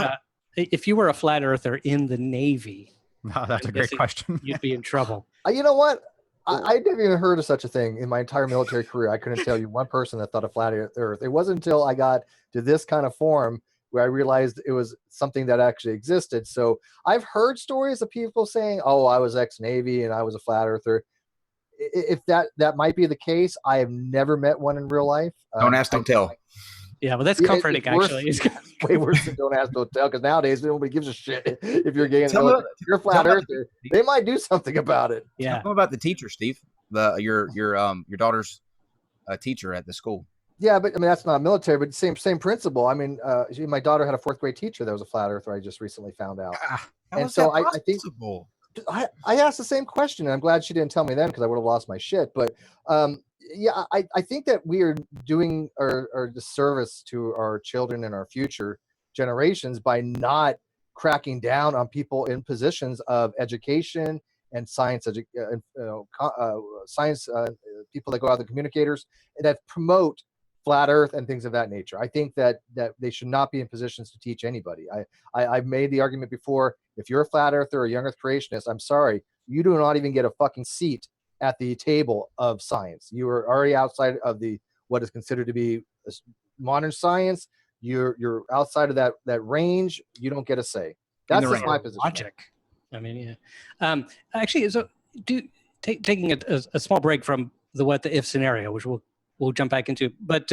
If you were a flat earther in the Navy,
that's a great question.
You'd be in trouble.
You know what? I never even heard of such a thing in my entire military career. I couldn't tell you one person that thought of flat Earth. It wasn't until I got to this kind of forum where I realized it was something that actually existed. So I've heard stories of people saying, "Oh, I was ex-Navy and I was a flat earther." If that might be the case, I have never met one in real life.
Don't ask, don't tell.
Yeah, well, that's comforting, actually.
It's way worse than don't ask, don't tell, because nowadays nobody gives a shit if you're gay and you're a flat earther. They might do something about it.
Yeah.
Tell me about the teacher, Steve. Your daughter's teacher at the school.
Yeah, but I mean that's not military, but same principle. I mean, my daughter had a 4th grade teacher that was a flat earther. I just recently found out, and so I think I asked the same question, and I'm glad she didn't tell me then because I would have lost my shit. But yeah, I think that we are doing our disservice to our children and our future generations by not cracking down on people in positions of education and science, science people that go out, the communicators that promote flat Earth and things of that nature. I think that they should not be in positions to teach anybody. I've made the argument before. If you're a flat earther or a young Earth creationist, I'm sorry, you do not even get a fucking seat at the table of science. You are already outside of what is considered to be modern science. You're outside of that range. You don't get a say. That's just my position.
Logic. I mean, yeah. Actually, so taking a small break from the what the if scenario, which we'll jump back into. But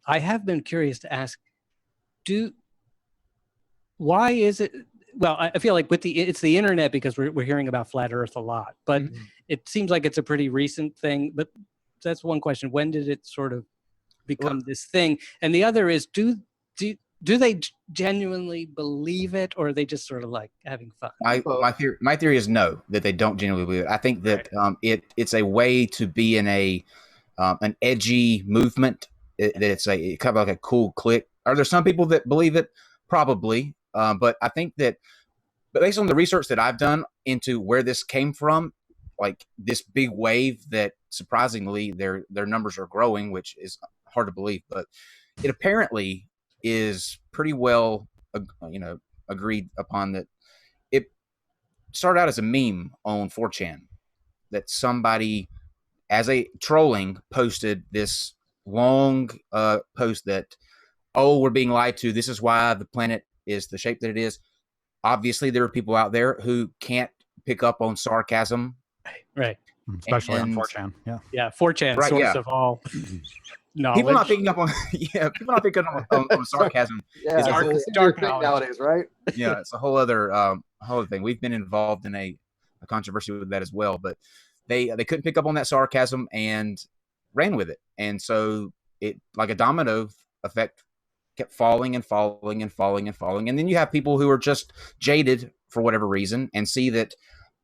I have been curious to ask, why is it? Well, I feel like it's the internet because we're hearing about flat Earth a lot, but it seems like it's a pretty recent thing. But that's one question: when did it sort of become this thing? And the other is, do they genuinely believe it, or are they just sort of like having fun?
My theory is no, that they don't genuinely believe it. I think that it's a way to be in a an edgy movement, that it's a kind of like a cool clique. Are there some people that believe it? Probably. But I think that based on the research that I've done into where this came from, like this big wave that surprisingly their numbers are growing, which is hard to believe, but it apparently is pretty well, agreed upon that it started out as a meme on 4chan, that somebody, as a trolling, posted this long post that, oh, we're being lied to. This is why the planet is the shape that it is. Obviously, there are people out there who can't pick up on sarcasm.
Right.
Especially on 4chan. Yeah.
Yeah. 4chan,
Right,
source
yeah.
of all knowledge.
People not picking up on people not picking up on sarcasm.
Yeah,
is a whole,
it's
dark
thing
knowledge.
nowadays, right?
yeah, it's a whole other thing. We've been involved in a controversy with that as well, but they couldn't pick up on that sarcasm and ran with it, and so it, like a domino effect, kept falling and falling and falling and falling. And then you have people who are just jaded for whatever reason and see that,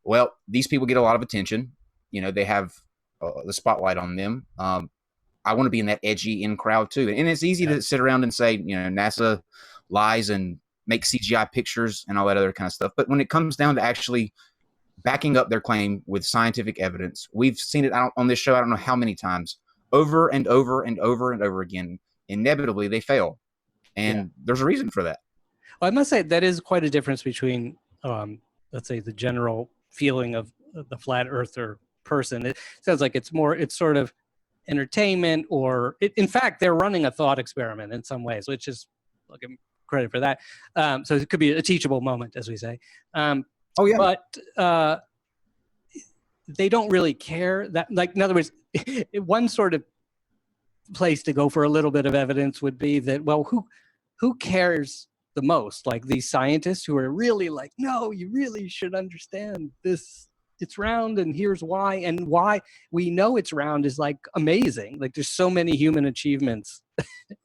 well, these people get a lot of attention. They have the spotlight on them. I want to be in that edgy in crowd too. And it's easy to sit around and say, NASA lies and make CGI pictures and all that other kind of stuff. But when it comes down to actually backing up their claim with scientific evidence, we've seen it on this show, I don't know how many times, over and over and over and over again. Inevitably, they fail. And there's a reason for that.
Well, I must say that is quite a difference between, let's say, the general feeling of the flat earther person. It sounds like it's sort of entertainment, or in fact, they're running a thought experiment in some ways, which is, I'll give them credit for that. So it could be a teachable moment, as we say. But they don't really care that, like, in other words, one sort of place to go for a little bit of evidence would be that, well, who cares the most? Like these scientists who are really like, no, you really should understand this. It's round, and here's why. And why we know it's round is like amazing. Like there's so many human achievements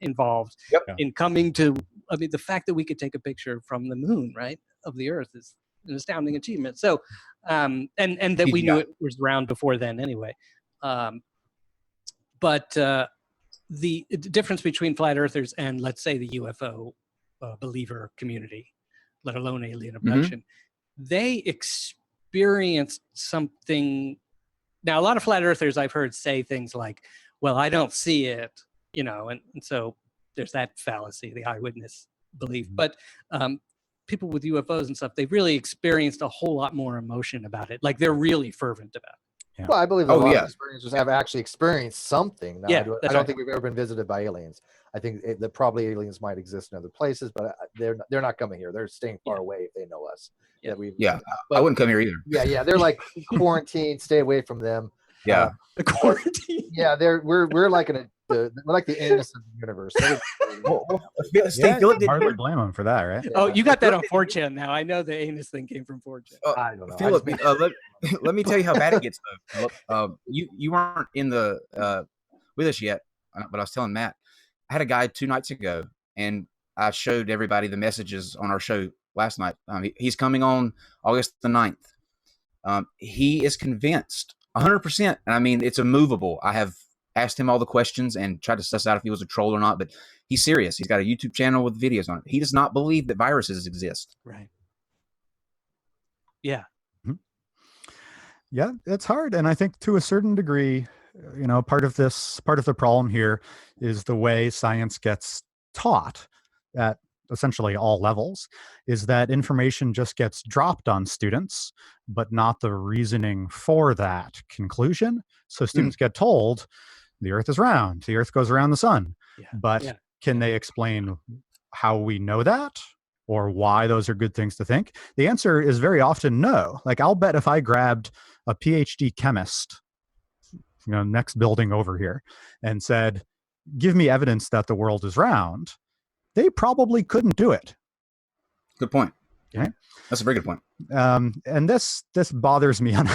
involved in coming to. I mean, the fact that we could take a picture from the moon, right, of the Earth is an astounding achievement. So, and that we knew it was round before then anyway. But the difference between flat earthers and, let's say, the UFO believer community, let alone alien abduction, they experienced something. Now, a lot of flat earthers I've heard say things like, well, I don't see it, and so there's that fallacy, the eyewitness belief. But people with UFOs and stuff, they've really experienced a whole lot more emotion about it. Like they're really fervent about it.
Yeah.
Well, I believe a lot of experiencers have actually experienced something. Now, I don't think we've ever been visited by aliens. I think that probably aliens might exist in other places, but they're not coming here. They're staying far away if they know us.
I wouldn't come here either.
Yeah, they're like quarantined. Stay away from them.
Yeah,
the quarantine.
Yeah, we're like we're like the anus of the universe.
Steve, hardly blame them for that, right?
Oh, you got that on 4chan now. I know the anus thing came from 4chan.
I don't know.
Philip, let me tell you how bad it gets though. You weren't in the with us yet, but I was telling Matt, I had a guy 2 nights ago, and I showed everybody the messages on our show last night. He's coming on August the 9th. He is convinced 100%. And I mean, it's immovable. I have asked him all the questions and tried to suss out if he was a troll or not, but he's serious. He's got a YouTube channel with videos on it. He does not believe that viruses exist.
Right. Yeah.
Yeah, it's hard. And I think to a certain degree, part of the problem here is the way science gets taught at essentially all levels, is that information just gets dropped on students, but not the reasoning for that conclusion. So students get told the Earth is round, the Earth goes around the sun, but can they explain how we know that or why those are good things to think? The answer is very often no. Like I'll bet if I grabbed a PhD chemist, next building over here, and said, give me evidence that the world is round, they probably couldn't do it.
Good point.
Okay?
That's a very good point.
And this bothers me on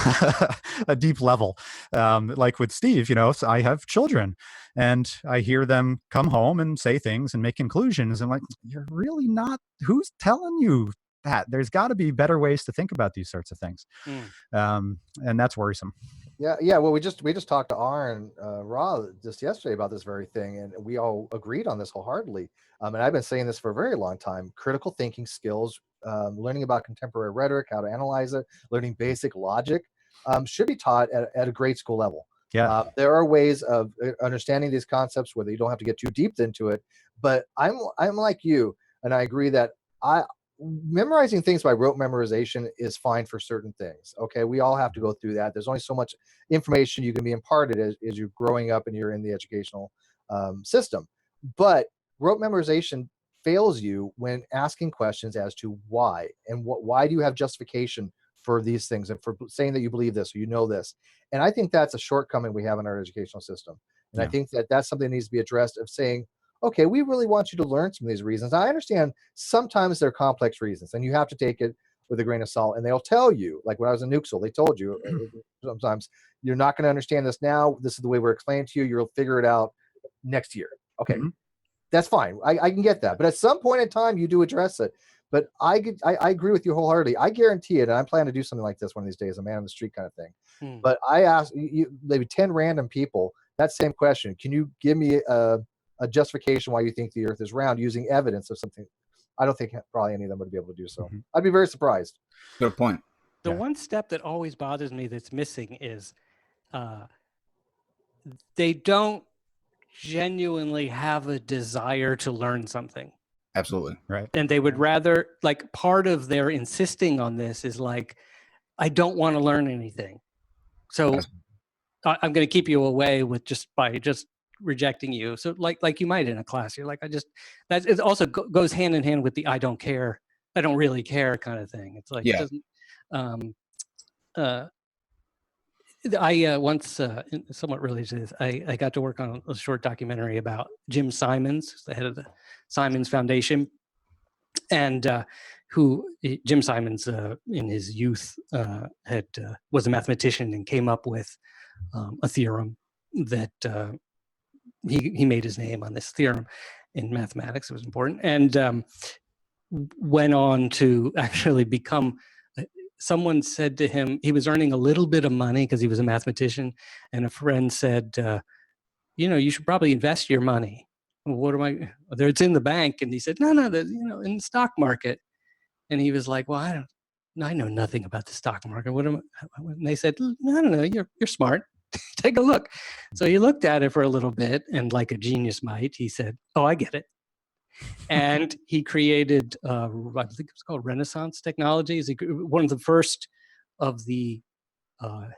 a deep level. Like with Steve, I have children, and I hear them come home and say things and make conclusions. And like, you're really not. Who's telling you that? There's got to be better ways to think about these sorts of things. And that's worrisome.
Yeah. Well, we just talked to Aaron Ra just yesterday about this very thing, and we all agreed on this wholeheartedly. And I've been saying this for a very long time: critical thinking skills, learning about contemporary rhetoric, how to analyze it, learning basic logic, should be taught at a grade school level.
Yeah.
There are ways of understanding these concepts where you don't have to get too deep into it. But I'm like you, and I agree that memorizing things by rote memorization is fine for certain things. Okay, we all have to go through that. There's only so much information you can be imparted as you're growing up and you're in the educational system. But rote memorization fails you when asking questions as to why, and why do you have justification for these things, and for saying that you believe this or you know this. And I think that's a shortcoming we have in our educational system. And I think that that's something that needs to be addressed, of saying, okay, we really want you to learn some of these reasons. I understand sometimes they're complex reasons, and you have to take it with a grain of salt. And they'll tell you, like when I was in Nuxel, they told you sometimes, you're not going to understand this now. This is the way we're explaining to you. You'll figure it out next year. Okay, that's fine. I can get that. But at some point in time, you do address it. But I agree with you wholeheartedly. I guarantee it, and I'm planning to do something like this one of these days, a man on the street kind of thing. But I asked maybe 10 random people that same question. Can you give me a justification why you think the earth is round, using evidence of something? I don't think probably any of them would be able to do so. I'd be very surprised.
Good point.
The one step that always bothers me that's missing is they don't genuinely have a desire to learn something.
Absolutely.
Right.
And they would rather, like, part of their insisting on this is like, I don't want to learn anything. So I'm going to keep you away with just rejecting you. So like you might in a class, you're like, that it also goes hand in hand with the I don't care, I don't really care kind of thing. It's like, it doesn't, I once, somewhat related to this, I got to work on a short documentary about Jim Simons, the head of the Simons Foundation, and Jim Simons in his youth was a mathematician and came up with a theorem that he made his name on this theorem in mathematics. It was important, and went on to actually become. Someone said to him, he was earning a little bit of money because he was a mathematician, and a friend said, you should probably invest your money. What am I? It's in the bank. And he said, no, in the stock market. And he was like, well, I know nothing about the stock market. What am I? And they said, no, you're smart. Take a look. So he looked at it for a little bit, and like a genius might, he said, oh, I get it. And he created, I think it's called Renaissance Technologies, one of the first of the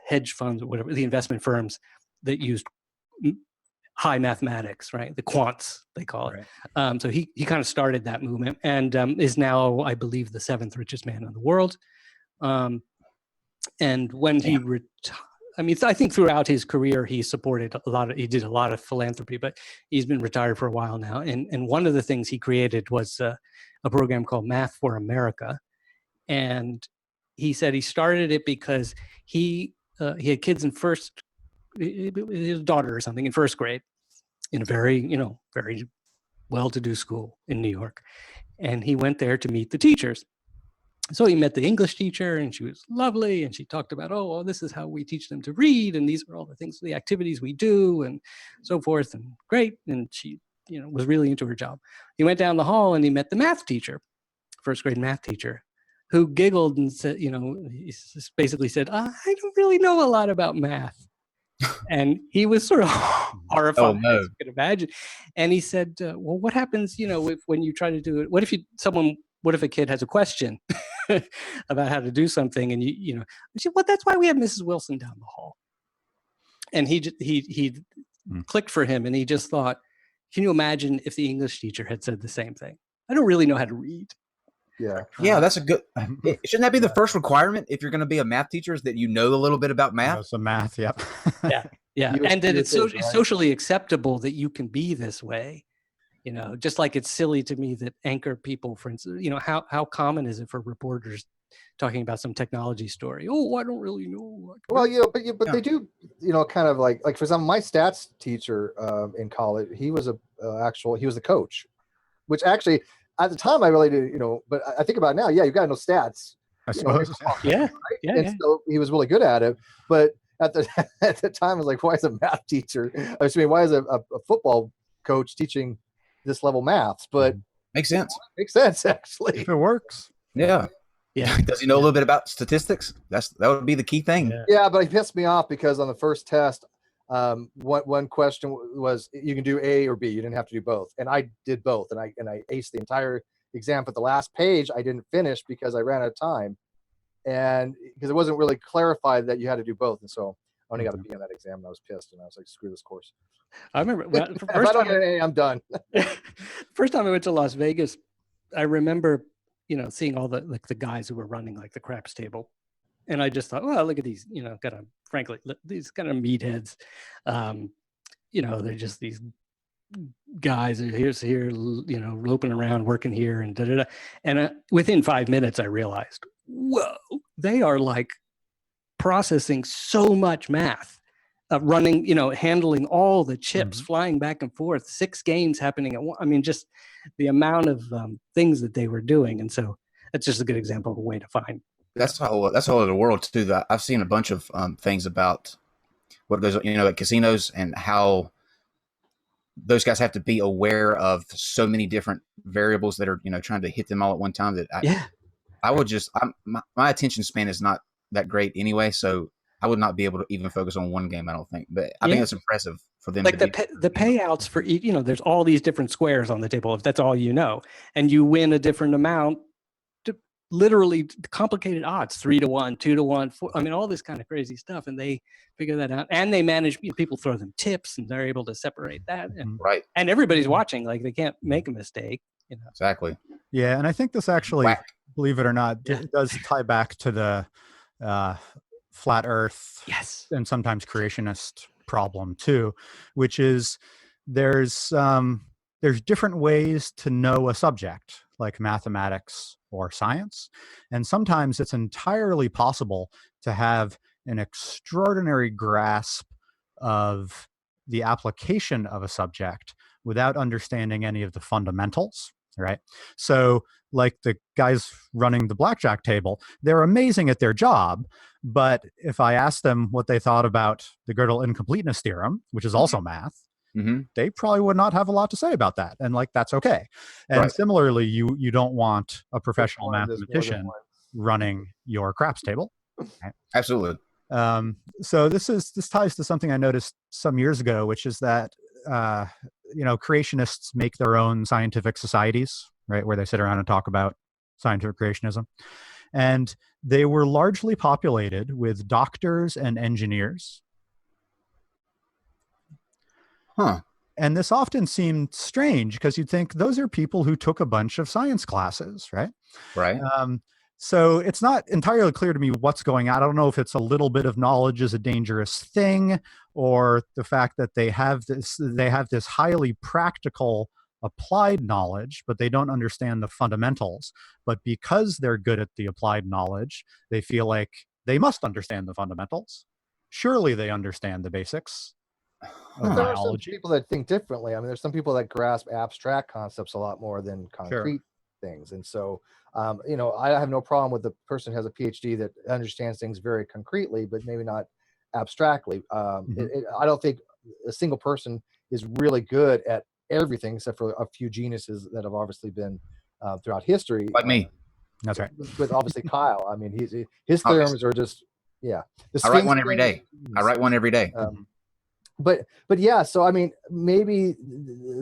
hedge funds or whatever, the investment firms that used high mathematics, right? The quants, they call it. Right. So he kind of started that movement, and is now, I believe, the 7th richest man in the world. And when he retired, I think throughout his career, he did a lot of philanthropy, but he's been retired for a while now. And one of the things he created was a program called Math for America. And he said he started it because he had kids in his daughter or something in first grade in a very well-to-do school in New York. And he went there to meet the teachers. So he met the English teacher, and she was lovely, and she talked about, this is how we teach them to read, and these are all the things, the activities we do, and so forth, and great. And she, was really into her job. He went down the hall and he met the math teacher, first grade math teacher, who giggled and said, he basically said, I don't really know a lot about math. And he was sort of horrified, as you can imagine. And he said, well, what happens, when you try to do it? What if a kid has a question about how to do something, and you said, well, that's why we have Mrs. Wilson down the hall. And he clicked for him, and he just thought, can you imagine if the English teacher had said the same thing? I don't really know how to read.
Yeah, that's a good. Shouldn't that be the first requirement if you're going to be a math teacher, is that you know a little bit about math?
Some math, yep.
Yeah, and that it's socially acceptable that you can be this way. Just like it's silly to me that anchor people, for instance, how common is it for reporters talking about some technology story? Oh, I don't really know.
Well, but they do, kind of like for example, my stats teacher in college, he was he was the coach, which actually at the time I really did, but I think about it now, you got to know stats.
I suppose.
Right? And so he was really good at it, but at the at the time, I was like, why is a math teacher? I mean, why is a football coach teaching this level maths? But
Makes sense.
makes sense actually.
If it works.
Yeah.
Yeah.
Does he know a little bit about statistics? That would be the key thing.
Yeah, but he pissed me off because on the first test, one question was you can do A or B. You didn't have to do both, and I did both, and I aced the entire exam. But the last page I didn't finish because I ran out of time, and because it wasn't really clarified that you had to do both, and so I only got a B on that exam, and I was pissed, and I was like, screw this course.
I remember
If I don't get an A, I'm done.
first time I went to Las Vegas, I remember, seeing all the guys who were running like the craps table. And I just thought, well, look at these, frankly, these kind of meatheads. They're just these guys here, loping around, working here, and da-da-da. And within 5 minutes, I realized, whoa, they are like processing so much math, running, handling all the chips, flying back and forth, 6 games happening at once. I mean, just the amount of things that they were doing. And so that's just a good example of a way to find.
That's all over the world too. That I've seen a bunch of things about what goes on, at casinos, and how those guys have to be aware of so many different variables that are, trying to hit them all at one time. That I would just, my attention span is not that great anyway, so I would not be able to even focus on one game, I don't think. But I think it's impressive for them.
Like the payouts for each, there's all these different squares on the table, if that's all you know, and you win a different amount. Literally complicated odds, 3 to 1, 2 to 1, 4. I mean, all this kind of crazy stuff, and they figure that out. And they manage. People throw them tips, and they're able to separate that. And
right.
And everybody's watching. Like they can't make a mistake.
Exactly.
Yeah, and I think this actually, believe it or not, it does tie back to the flat Earth, and sometimes creationist problem too, which is there's different ways to know a subject, like mathematics or science. And sometimes it's entirely possible to have an extraordinary grasp of the application of a subject without understanding any of the fundamentals, right? So like the guys running the blackjack table, they're amazing at their job. But if I ask them what they thought about the Gödel incompleteness theorem, which is also math, they probably would not have a lot to say about that. And that's okay. And similarly, you don't want a professional mathematician running your craps table. Right?
Absolutely.
So this ties to something I noticed some years ago, which is that, creationists make their own scientific societies, right? Where they sit around and talk about scientific creationism. And they were largely populated with doctors and engineers.
Huh.
And this often seemed strange because you'd think those are people who took a bunch of science classes, right?
Right.
So it's not entirely clear to me what's going on. I don't know if it's a little bit of knowledge is a dangerous thing, or the fact that they have this highly practical applied knowledge, but they don't understand the fundamentals. But because they're good at the applied knowledge, they feel like they must understand the fundamentals. Surely they understand the basics.
There are some people that think differently. I mean, there's some people that grasp abstract concepts a lot more than concrete things. And so, I have no problem with the person who has a PhD that understands things very concretely, but maybe not abstractly. I don't think a single person is really good at everything except for a few geniuses that have obviously been throughout history.
Like me.
That's right.
With obviously Kyle. I mean, his theorems are just,
I write one every day.
But yeah, so I mean, maybe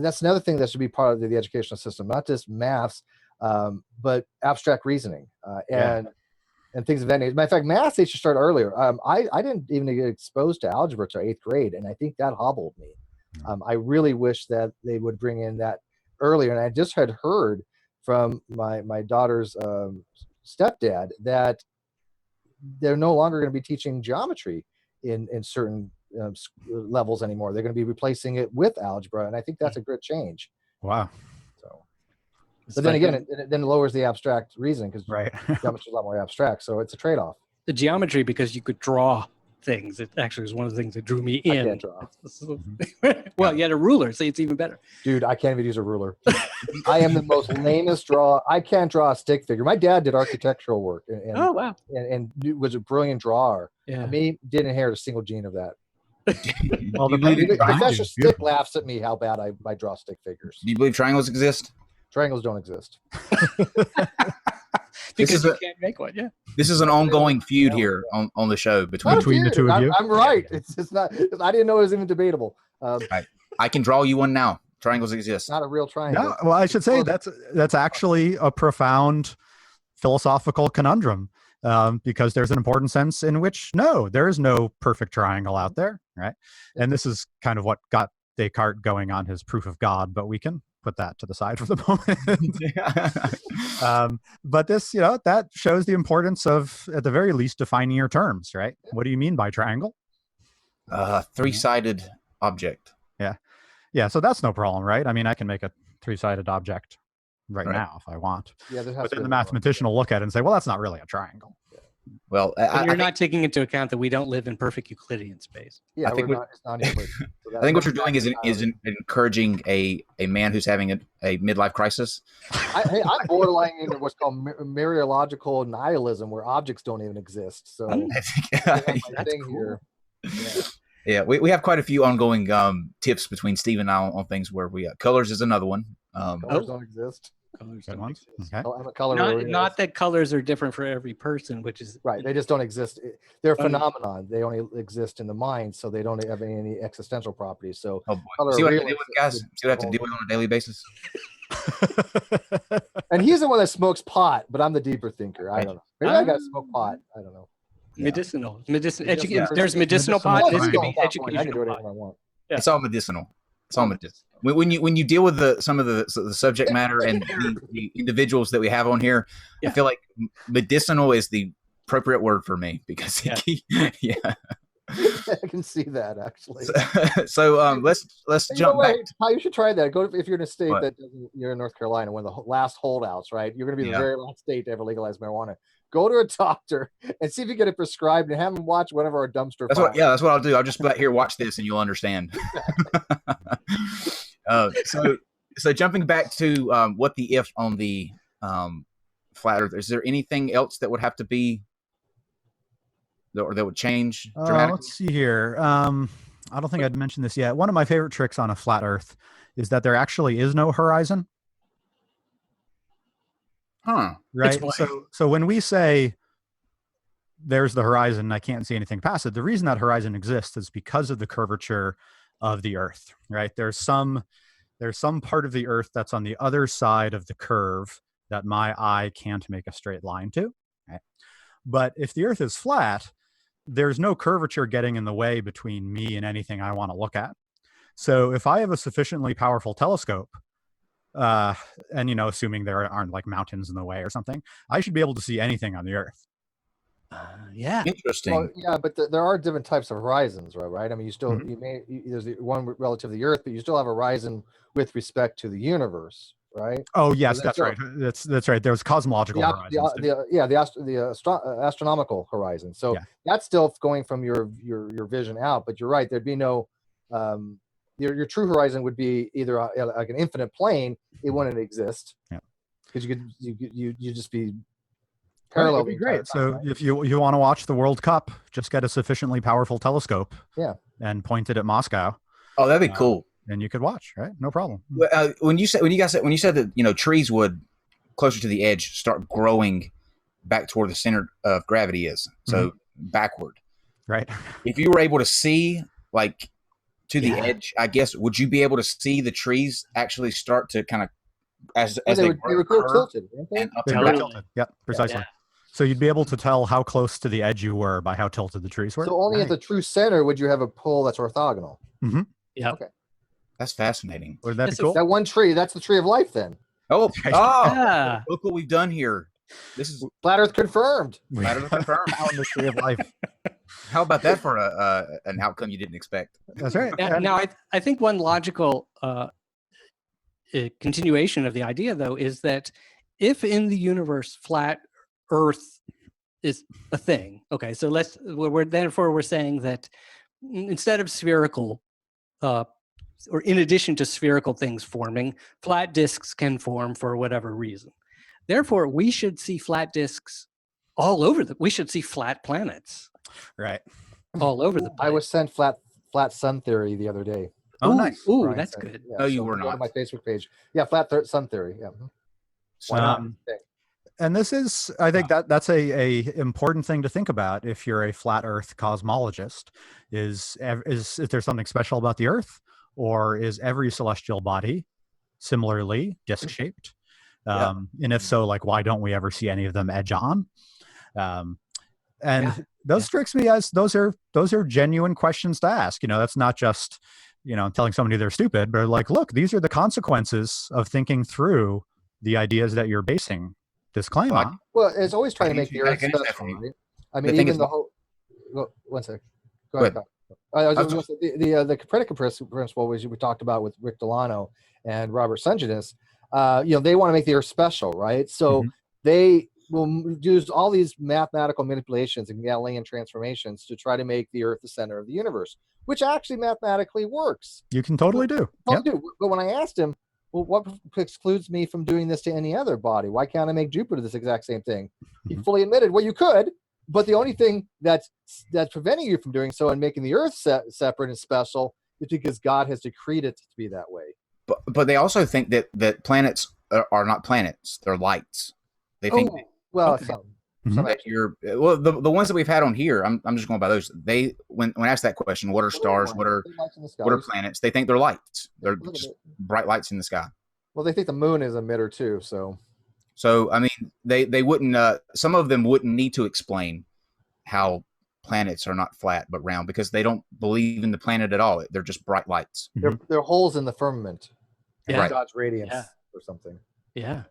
that's another thing that should be part of the educational system, not just maths, but abstract reasoning and things of that nature. Matter of fact, math they should start earlier. I didn't even get exposed to algebra to 8th grade, and I think that hobbled me. I really wish that they would bring in that earlier. And I just had heard from my daughter's stepdad that they're no longer going to be teaching geometry in certain levels anymore. They're going to be replacing it with algebra, and I think that's a good change.
Wow.
So, but then again, it then lowers the abstract reasoning because
geometry
is a lot more abstract. So it's a trade-off.
The geometry, because you could draw things. It actually was one of the things that drew me
I
in.
can't draw.
Well, you had a ruler, so it's even better.
Dude, I can't even use a ruler. I am the most lamest draw. I can't draw a stick figure. My dad did architectural work
Oh, wow.
and was a brilliant drawer.
Yeah.
I mean, didn't inherit a single gene of that.
Well,
Do you believe-
Professor Stick laughs at me how bad I draw stick figures.
do you believe triangles exist?
Triangles don't exist.
Because
is
you
a-
can't make one, yeah.
This is an ongoing feud here on the show between.
Between the two of you?
I'm right. It's not. I didn't know it was even debatable.
I can draw you one now. Triangles exist.
It's not a real triangle.
No, well, I should say that's actually a profound philosophical conundrum, because there's an important sense in which no, there is no perfect triangle out there, right? And this is kind of what got Descartes going on his proof of God, but we can put that to the side for the moment. But this, that shows the importance of, at the very least, defining your terms, right? What do you mean by triangle?
Three-sided object.
Yeah, so that's no problem, right? I mean, I can make a three-sided object right now if I want.
Yeah, there has
But
to
then
be
the
a
mathematician will look at it and say, well, that's not really a triangle.
Well,
And you're not taking into account that we don't live in perfect Euclidean space.
Yeah,
I think
it's not Euclidean. So
I think what you're doing is encouraging a man who's having a midlife crisis.
I'm borderline into what's called mereological nihilism, where objects don't even exist. So
I think,
that's my
That's
thing
cool.
here.
yeah, we have quite a few ongoing tips between Steve and I on things where we colors is another one.
Colors don't exist.
Colors
Good
don't
ones.
exist.
Okay.
I'm a color
Not that colors are different for every person, which is
right. They just don't exist. They're a
Um,
phenomenon. They only exist in the mind, so they don't have any existential properties. So
Oh boy,
color
see what I have to
realists
deal with, guys.
would-
See what I have to deal with on a daily basis.
and he's the one that smokes pot, but I'm the deeper thinker. I don't know. Maybe I got to
Ah.
smoke pot. I don't know.
medicinal.
Yeah.
There's medicinal pot.
Medicinal
This
pot.
could be
I can do
educational
whatever
pot.
I want.
Yeah.
It's all medicinal. It's all medicinal. When you deal with some of the subject matter and the individuals that we have on here,
Yeah.
I feel like medicinal is the appropriate word for me because yeah.
I can see that actually.
So let's
You know
jump
what?
back.
How you should try that. Go if you're in a state
What?
that you're in North Carolina, one of the last holdouts, right? You're going to be the
Yeah.
very last state to ever legalize marijuana. Go to a doctor and see if you get it prescribed, and have them watch one of our dumpster.
That's what.
fires.
Yeah, that's what I'll do. I'll just be like, here, watch this, and you'll understand. So jumping back to what the if on the flat Earth. Is there anything else that would have to be that would change dramatically?
Let's see here. I don't think I'd mentioned this yet. One of my favorite tricks on a flat Earth is that there actually is no horizon.
Huh.
Right.
Explain.
So when we say there's the horizon, I can't see anything past it. The reason that horizon exists is because of the curvature of the Earth, right? There's some part of the Earth that's on the other side of the curve that my eye can't make a straight line to. Right? But if the Earth is flat, there's no curvature getting in the way between me and anything I want to look at. So if I have a sufficiently powerful telescope, and assuming there aren't like mountains in the way or something, I should be able to see anything on the Earth.
Yeah.
Interesting.
Well, yeah, but there are different types of horizons, right? I mean, you still
Mm-hmm.
there's the one relative to the Earth, but you still have a horizon with respect to the universe, right?
Oh yes,
So
that's
there's
right. That's right. There's cosmological horizons. too.
The astronomical horizon. So
Yeah.
that's still going from your vision out. But you're right. There'd be no your true horizon would be either like an infinite plane. It wouldn't exist.
Yeah.
Because you just be
Right,
parallel.
it'd be
the entire
great.
time,
So
right?
if you want to watch the World Cup, just get a sufficiently powerful telescope.
Yeah.
And point it at Moscow,
Oh, that'd be cool.
and you could watch. Right, no problem.
When you said that trees would closer to the edge start growing back toward the center of gravity is so backward.
Right.
If you were able to see like to the
Yeah.
edge, I guess would you be able to see the trees actually start to kind of as
Yeah,
they
they would grow
curve
tilted, wouldn't they?
and up
They
and
were
down?
tilted. Yep, precisely.
Yeah.
So you'd be able to tell how close to the edge you were by how tilted the trees were.
So only at
Right.
the true center would you have a pole that's orthogonal.
Yeah.
Okay.
That's fascinating.
Would that be
That's a
cool?
That one tree, that's the tree of life then.
Oh,
Right.
Yeah.
look what we've done here. This is
Flat Earth confirmed.
matter of confirmed.
Found the tree of life.
How about that for an outcome you didn't expect?
That's right.
Now, I think one logical continuation of the idea, though, is that if in the universe flat Earth is a thing. Okay, so we're saying that instead of spherical, or in addition to spherical things forming, flat disks can form for whatever reason. Therefore, we should see flat disks all over we should see flat planets.
Right.
All over the place.
I was sent flat sun theory the other day.
Oh, nice.
Ooh,
Brian
that's
sent it.
good.
Yeah,
No, you
so
were
go
not.
to my Facebook page. Yeah, sun theory. Yeah. Why not?
And this is, I think that's a important thing to think about if you're a flat Earth cosmologist. Is there something special about the Earth, or is every celestial body similarly disc-shaped? And if so, like, why don't we ever see any of them edge on? Those strikes me as those are genuine questions to ask. That's not just telling somebody they're stupid, but like, look, these are the consequences of thinking through the ideas that you're basing this claim on.
Well, it's always trying to make the Earth special, right? I mean, even the whole. One second. Go ahead. The Copernican principle, which we talked about with Rick Delano and Robert Sungenis, they want to make the Earth special, right? So they will use all these mathematical manipulations and Galilean transformations to try to make the Earth the center of the universe, which actually mathematically works.
You can totally do.
But when I asked him, well, what excludes me from doing this to any other body? Why can't I make Jupiter this exact same thing? He fully admitted, well, you could, but the only thing that's preventing you from doing so and making the Earth separate and special is because God has decreed it to be that way.
But they also think that planets are not planets; they're lights. They think that the ones that we've had on here. I'm just going by those. They when asked that question, what are stars? What are planets? They think they're lights. They're just bright lights in the sky.
Well, they think the moon is an emitter too.
So I mean, they wouldn't. Some of them wouldn't need to explain how planets are not flat but round because they don't believe in the planet at all. They're just bright lights.
They're holes in the firmament.
Right.
God's radiance or something.
Yeah.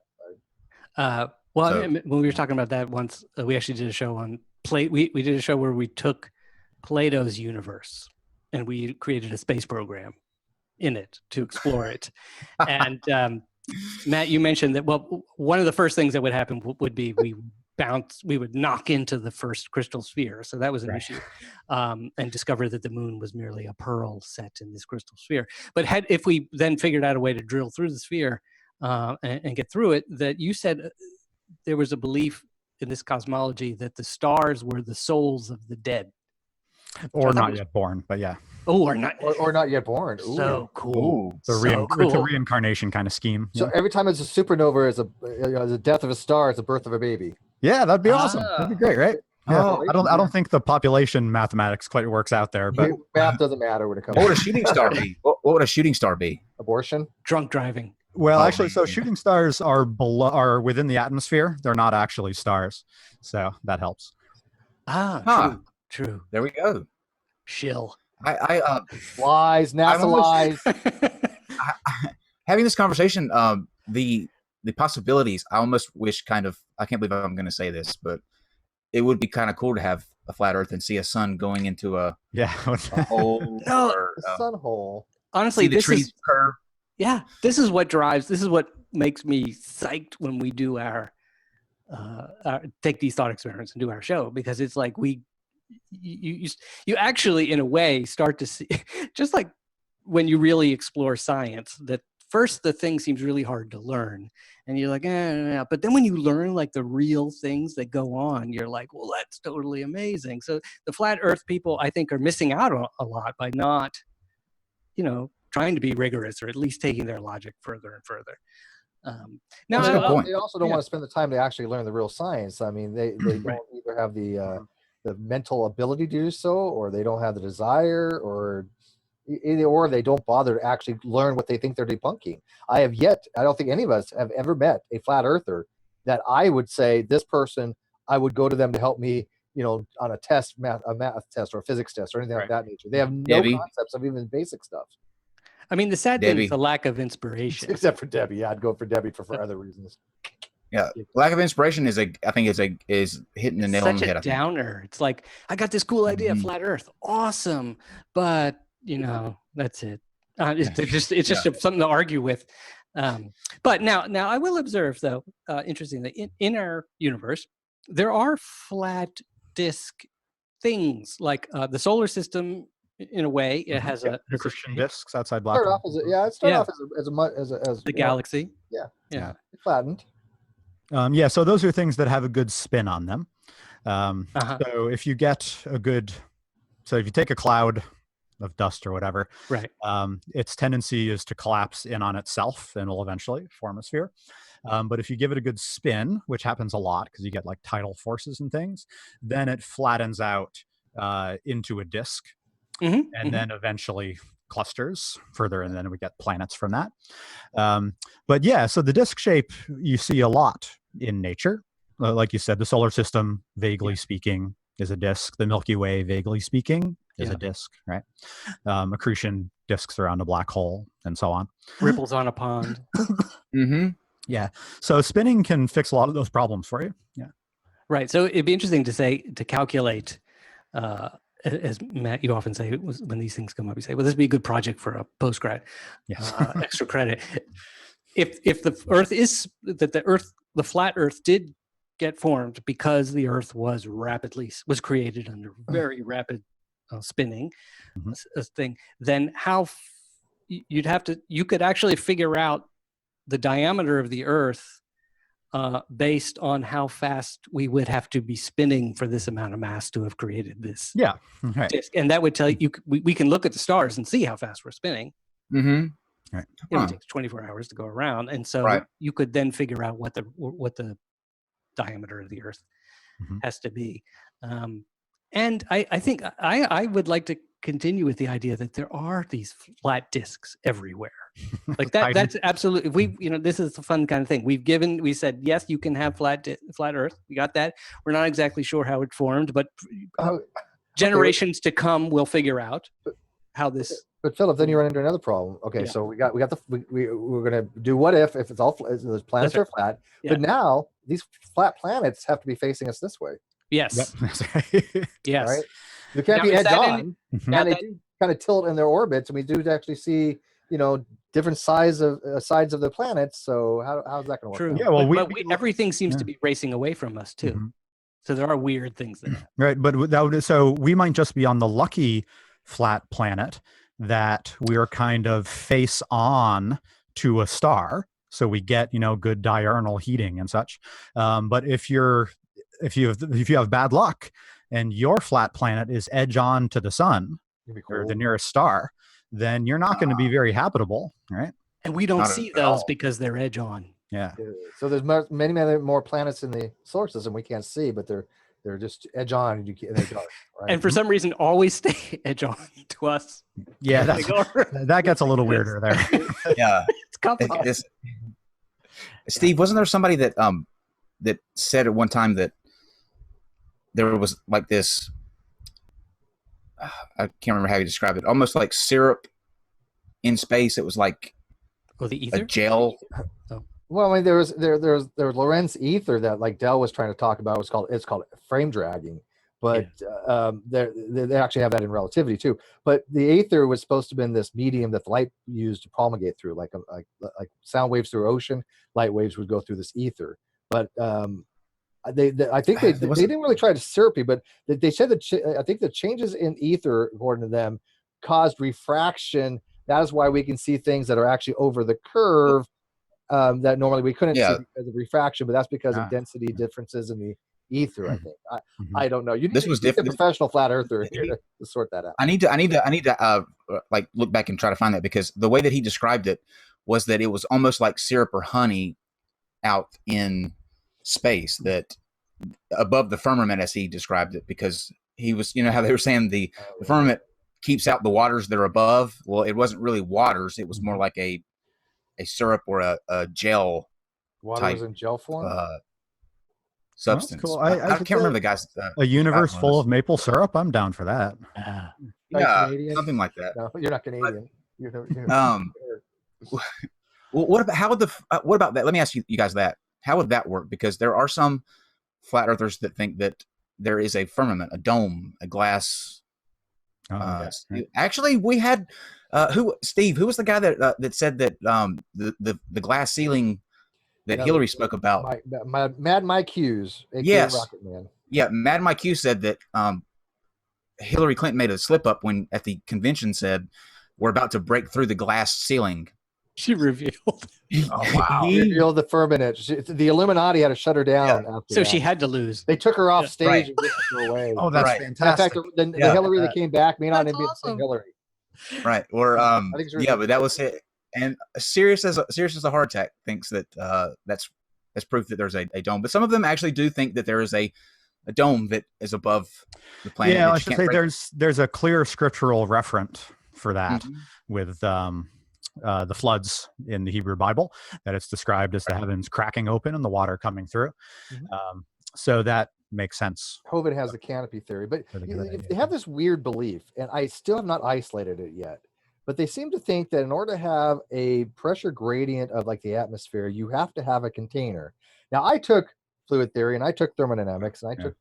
When we were talking about that once, we actually did a show on we did a show where we took Plato's universe and we created a space program in it to explore it. And Matt, you mentioned that, well, one of the first things that would happen would be we would knock into the first crystal sphere. So that was an issue, and discover that the moon was merely a pearl set in this crystal sphere. But if we then figured out a way to drill through the sphere and get through it, that you said there was a belief in this cosmology that the stars were the souls of the dead.
Or not yet born, but yeah.
Oh, or not
yet born. Ooh.
So cool.
It's a reincarnation kind of scheme.
So every time it's a supernova, is the death of a star, it's the birth of a baby.
Yeah, that'd be awesome. That'd be great, right? Yeah. I don't think the population mathematics quite works out there, but
math doesn't matter when it comes.
What would a shooting star be? What would a shooting star be?
Abortion.
Drunk driving.
Well, actually, so shooting stars are within the atmosphere. They're not actually stars, so that helps.
True.
There we go.
Shill.
Lies, NASA lies.
Having this conversation, the possibilities. I almost wish I can't believe I'm going to say this, but it would be kind of cool to have a flat Earth and see a sun going into a hole.
A sun hole.
Honestly,
the trees curve.
Yeah, this is what makes me psyched when we do our take these thought experiments and do our show, because it's like you actually in a way start to see, just like when you really explore science, that first the thing seems really hard to learn and you're like, but then when you learn like the real things that go on, you're like, well, that's totally amazing. So the flat Earth people, I think, are missing out a lot by not, trying to be rigorous, or at least taking their logic further and further.
They also don't want to spend the time to actually learn the real science. I mean, they don't either have the mental ability to do so, or they don't have the desire, or they don't bother to actually learn what they think they're debunking. I don't think any of us have ever met a flat earther that I would say, this person, I would go to them to help me, on a test, a math test or a physics test or anything like that nature. They have no concepts of even basic stuff.
I mean, the sad thing is the lack of inspiration.
Except for Debbie. Yeah, I'd go for Debbie for other reasons.
Yeah, lack of inspiration is hitting the nail on the head.
Such a downer. It's like, I got this cool idea, flat Earth, awesome, but that's it. It's just something to argue with. But now I will observe, though, interestingly, in our universe, there are flat disk things like the solar system. In a way, it has a
Accretion disks outside black
Start off
holes.
as it started off as
the galaxy.
Yeah, flattened.
Yeah, so those are things that have a good spin on them.
Uh-huh.
So if you get a good, so if you take a cloud of dust or whatever,
Right.
its tendency is to collapse in on itself and will eventually form a sphere. But if you give it a good spin, which happens a lot because you get like tidal forces and things, then it flattens out into a disk, and then eventually clusters further, and then we get planets from that. But yeah, so the disk shape you see a lot in nature. Like you said, the solar system, vaguely speaking, is a disk. The Milky Way, vaguely speaking, is a disk, right? Accretion disks around a black hole, and so on.
Ripples on a pond.
Yeah. So spinning can fix a lot of those problems for you. Yeah.
Right. So it'd be interesting to calculate, as Matt, you often say, when these things come up, you say, well, this would be a good project for a postgrad, extra credit. If the Earth the flat Earth did get formed because the Earth was created under very rapid spinning thing, then you could actually figure out the diameter of the Earth based on how fast we would have to be spinning for this amount of mass to have created this disk. And that would tell you, we can look at the stars and see how fast we're spinning.
Right.
It takes 24 hours to go around. And so you could then figure out what the diameter of the Earth has to be. And I think I would like to continue with the idea that there are these flat disks everywhere. Like that's absolutely, this is a fun kind of thing. We said, yes, you can have flat Earth. We got that. We're not exactly sure how it formed, but generations to come will figure out how this.
But Philip, then you run into another problem. Okay, so we're gonna do what if it's all the planets are flat, but now these flat planets have to be facing us this way.
Yes. Yes.
Right. You can't be edge on, and they do kind of tilt in their orbits, and we do actually see different sides of the planets. So how's that going to work?
True.
Out?
Yeah. Well,
but everything seems to be racing away from us too. So there are weird things there.
Right, but so we might just be on the lucky flat planet that we're kind of face on to a star, so we get good diurnal heating and such. But if you have bad luck and your flat planet is edge on to the sun or the nearest star, then you're not going to be very habitable, right?
And we don't see those because they're edge on.
Yeah.
So there's many more planets in the solar system we can't see, but they're just edge on, and they're dark, right?
And for some reason, always stay edge on to us.
Yeah, that gets a little weirder there.
Yeah,
it's complicated.
Steve, wasn't there somebody that said at one time that there was like this? I can't remember how you described it. Almost like syrup in space. It was like
the ether?
a gel.
Well, I mean, there was Lorentz ether that like Dell was trying to talk about. It's called frame dragging, but they actually have that in relativity too. But the ether was supposed to have been this medium that the light used to promulgate through, like sound waves through ocean, light waves would go through this ether. But I think they didn't really try to syrupy, but they said that I think the changes in ether, according to them, caused refraction. That is why we can see things that are actually over the curve. That normally we couldn't see because of refraction, but that's because of density differences in the ether. I think. I don't know. This was different. A professional flat earther here to sort that out.
I need to like look back and try to find that, because the way that he described it was that it was almost like syrup or honey out in space, that above the firmament, as he described it, because he was, how they were saying the firmament keeps out the waters that are above. Well, it wasn't really waters; it was more like a syrup or a gel.
Water
type,
was in gel form.
Substance.
Cool.
I can't remember the guy's.
A universe full of maple syrup. I'm down for that.
Yeah, something like that.
No, you're not Canadian.
Well, what about that? Let me ask you guys that. How would that work? Because there are some flat earthers that think that there is a firmament, a dome, a glass. Actually, we had Steve, who was the guy that said that the glass ceiling that
Yeah,
Hillary spoke about.
Mad Mike Hughes, aka
Yes.
Rocket Man.
Yeah, Mad Mike Hughes said that Hillary Clinton made a slip up when at the convention said, "We're about to break through the glass ceiling."
She revealed.
Oh wow!
Revealed the firmament. The Illuminati had to shut her down after
So
that.
she had to lose.
They took her off stage
Right.
and whisked her away.
Oh, that's
Right.
fantastic.
In fact, the
Yeah.
Hillary that came back may not
That's
even be the same
awesome.
Hillary.
Right. Or
think it's
yeah, but that was it. And serious as a heart attack thinks that that's proof that there's a dome. But some of them actually do think that there is a dome that is above the planet.
Yeah,
that
I
you
should
can't
say
break.
there's a clear scriptural reference for that
Mhm.
with the floods in the Hebrew Bible, that it's described as the heavens cracking open and the water coming through.
Mhm.
So that makes sense.
COVID has the canopy theory, but
For the good idea.
they have this weird belief, and I still have not isolated it yet. But they seem to think that in order to have a pressure gradient of like the atmosphere, you have to have a container. Now, I took fluid theory and I took thermodynamics and I took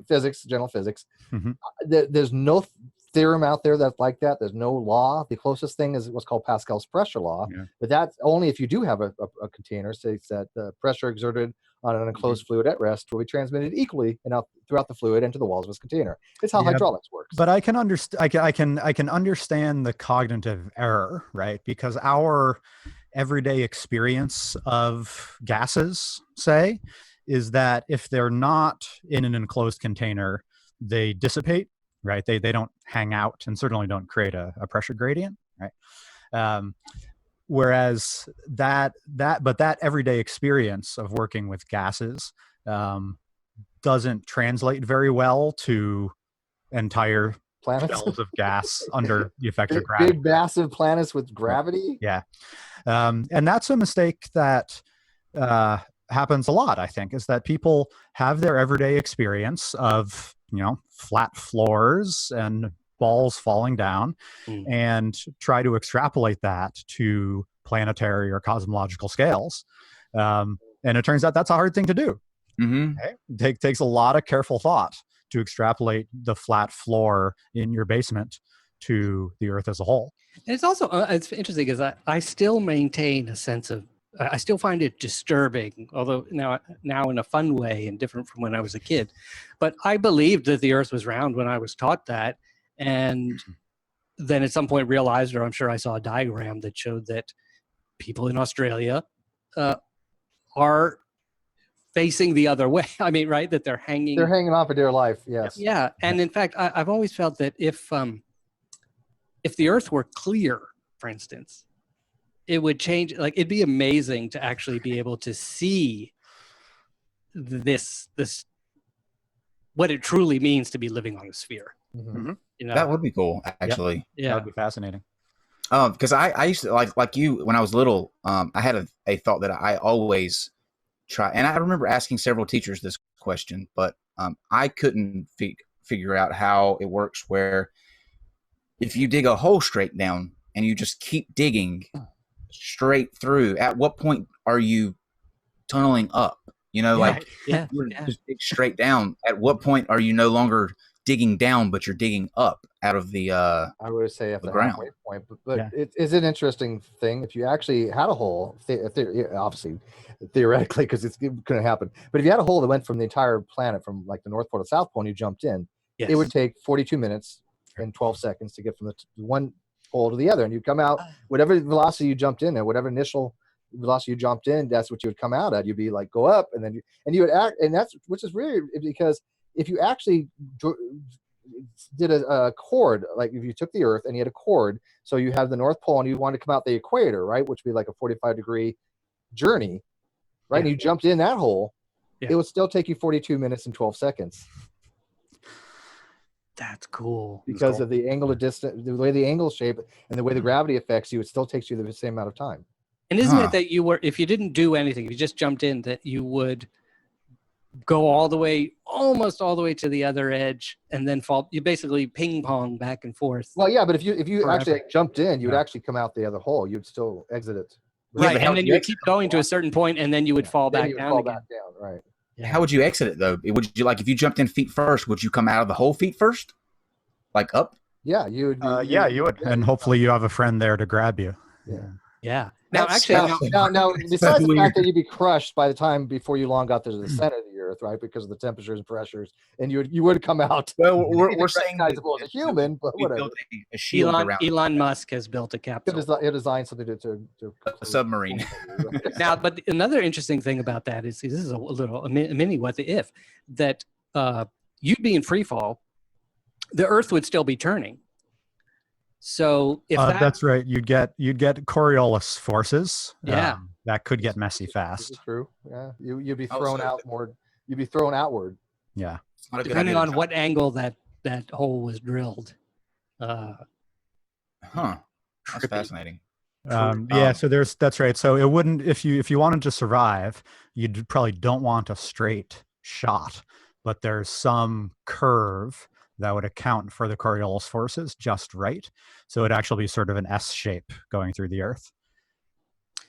physics, general physics.
Mhm.
There's no theorem out there that's like that. There's no law. The closest thing is what's called Pascal's pressure law,
Yeah.
but that's only if you do have a container. States that the pressure exerted on an enclosed fluid at rest will be transmitted equally and out throughout the fluid and to the walls of its container. It's how
Yeah,
hydraulics works.
But I can understand. I can understand the cognitive error, right? Because our everyday experience of gases, say, is that if they're not in an enclosed container, they dissipate, right? They don't hang out and certainly don't create a pressure gradient, right? Whereas that everyday experience of working with gases doesn't translate very well to entire
Planets,
shells of gas under the effect of gravity.
big massive planets with gravity.
Yeah. And that's a mistake that happens a lot, I think, is that people have their everyday experience of, flat floors and balls falling down and try to extrapolate that to planetary or cosmological scales. And it turns out that's a hard thing to do.
Mm-hmm.
Okay? It takes a lot of careful thought to extrapolate the flat floor in your basement to the Earth as a whole.
And it's also it's interesting because I still maintain a sense of I still find it disturbing, although now in a fun way and different from when I was a kid. But I believed that the Earth was round when I was taught that, and then at some point realized, or I'm sure I saw a diagram that showed that people in Australia are facing the other way. I mean, right? That they're hanging
on for dear life. Yes.
Yeah, and in fact, I've always felt that if the Earth were clear, for instance, it would change. Like, it'd be amazing to actually be able to see this what it truly means to be living on a sphere.
Mm-hmm.
That would be cool, actually.
Yeah,
That would be fascinating.
Because I used to like you when I was little. I had a thought that I always try, and I remember asking several teachers this question, but I couldn't figure out how it works. Where if you dig a hole straight down and you just keep digging straight through, at what point are you tunneling up? Like
yeah.
just dig straight down. At what point are you no longer digging down, but you're digging up out of the
I would say at the
ground.
halfway point, but it is an interesting thing. If you actually had a hole, obviously, theoretically, because it couldn't happen. But if you had a hole that went from the entire planet, from like the North Pole to South Pole, and you jumped in, it would take 42 minutes and 12 seconds to get from the one pole to the other, and you come out whatever velocity you jumped in at, whatever initial velocity you jumped in, that's what you would come out at. You'd be like go up, and then you would act, and that's which is weird because if you actually did a chord, like if you took the Earth and you had a chord, so you have the North Pole and you want to come out the equator, right, which would be like a 45-degree journey, right? And you jumped in that hole, it would still take you 42 minutes and 12 seconds.
That's cool.
Because of the angle of distance, the way the angle shape and the way the gravity affects you, it still takes you the same amount of time.
And isn't it that you were, if you didn't do anything, if you just jumped in, that you would go almost all the way to the other edge and then fall? You basically ping pong back and forth.
Well, yeah, but if you
forever.
actually jumped in, you would actually come out the other hole. You'd still exit it.
Right, and then you would keep going to a certain point, and then you would fall back down again.
Right.
Yeah. How would you exit it though? Would you, like, if you jumped in feet first, would you come out of the hole feet first, like up?
Yeah, you would.
You would, and hopefully you have a friend there to grab you.
Yeah.
Yeah. Now,
That's-
actually,
Now, besides the
weird.
fact that you'd be crushed by the time before you long got to the center of the Earth, right? Because of the temperatures and pressures, and you would come out.
Well, we're saying that
recognizable as a human, but
we
whatever.
built a shield around
Elon Musk has built a
It
capsule.
designed something to
a submarine.
Now, but another interesting thing about that is, this is a mini what the if, that you'd be in free fall, the Earth would still be turning. So if
that's right, you'd get Coriolis forces.
Yeah.
That could get messy
This
fast.
is true. Yeah, you'd be
Oh,
thrown
so-
out more. You'd be thrown outward.
Yeah.
It's not a good
depending
idea
on
to
what angle that hole was drilled.
Huh. That's
Trippy.
fascinating.
Yeah, so that's right. So it wouldn't, if you wanted to survive, you probably don't want a straight shot, but there's some curve that would account for the Coriolis forces just right. So it'd actually be sort of an S shape going through the Earth.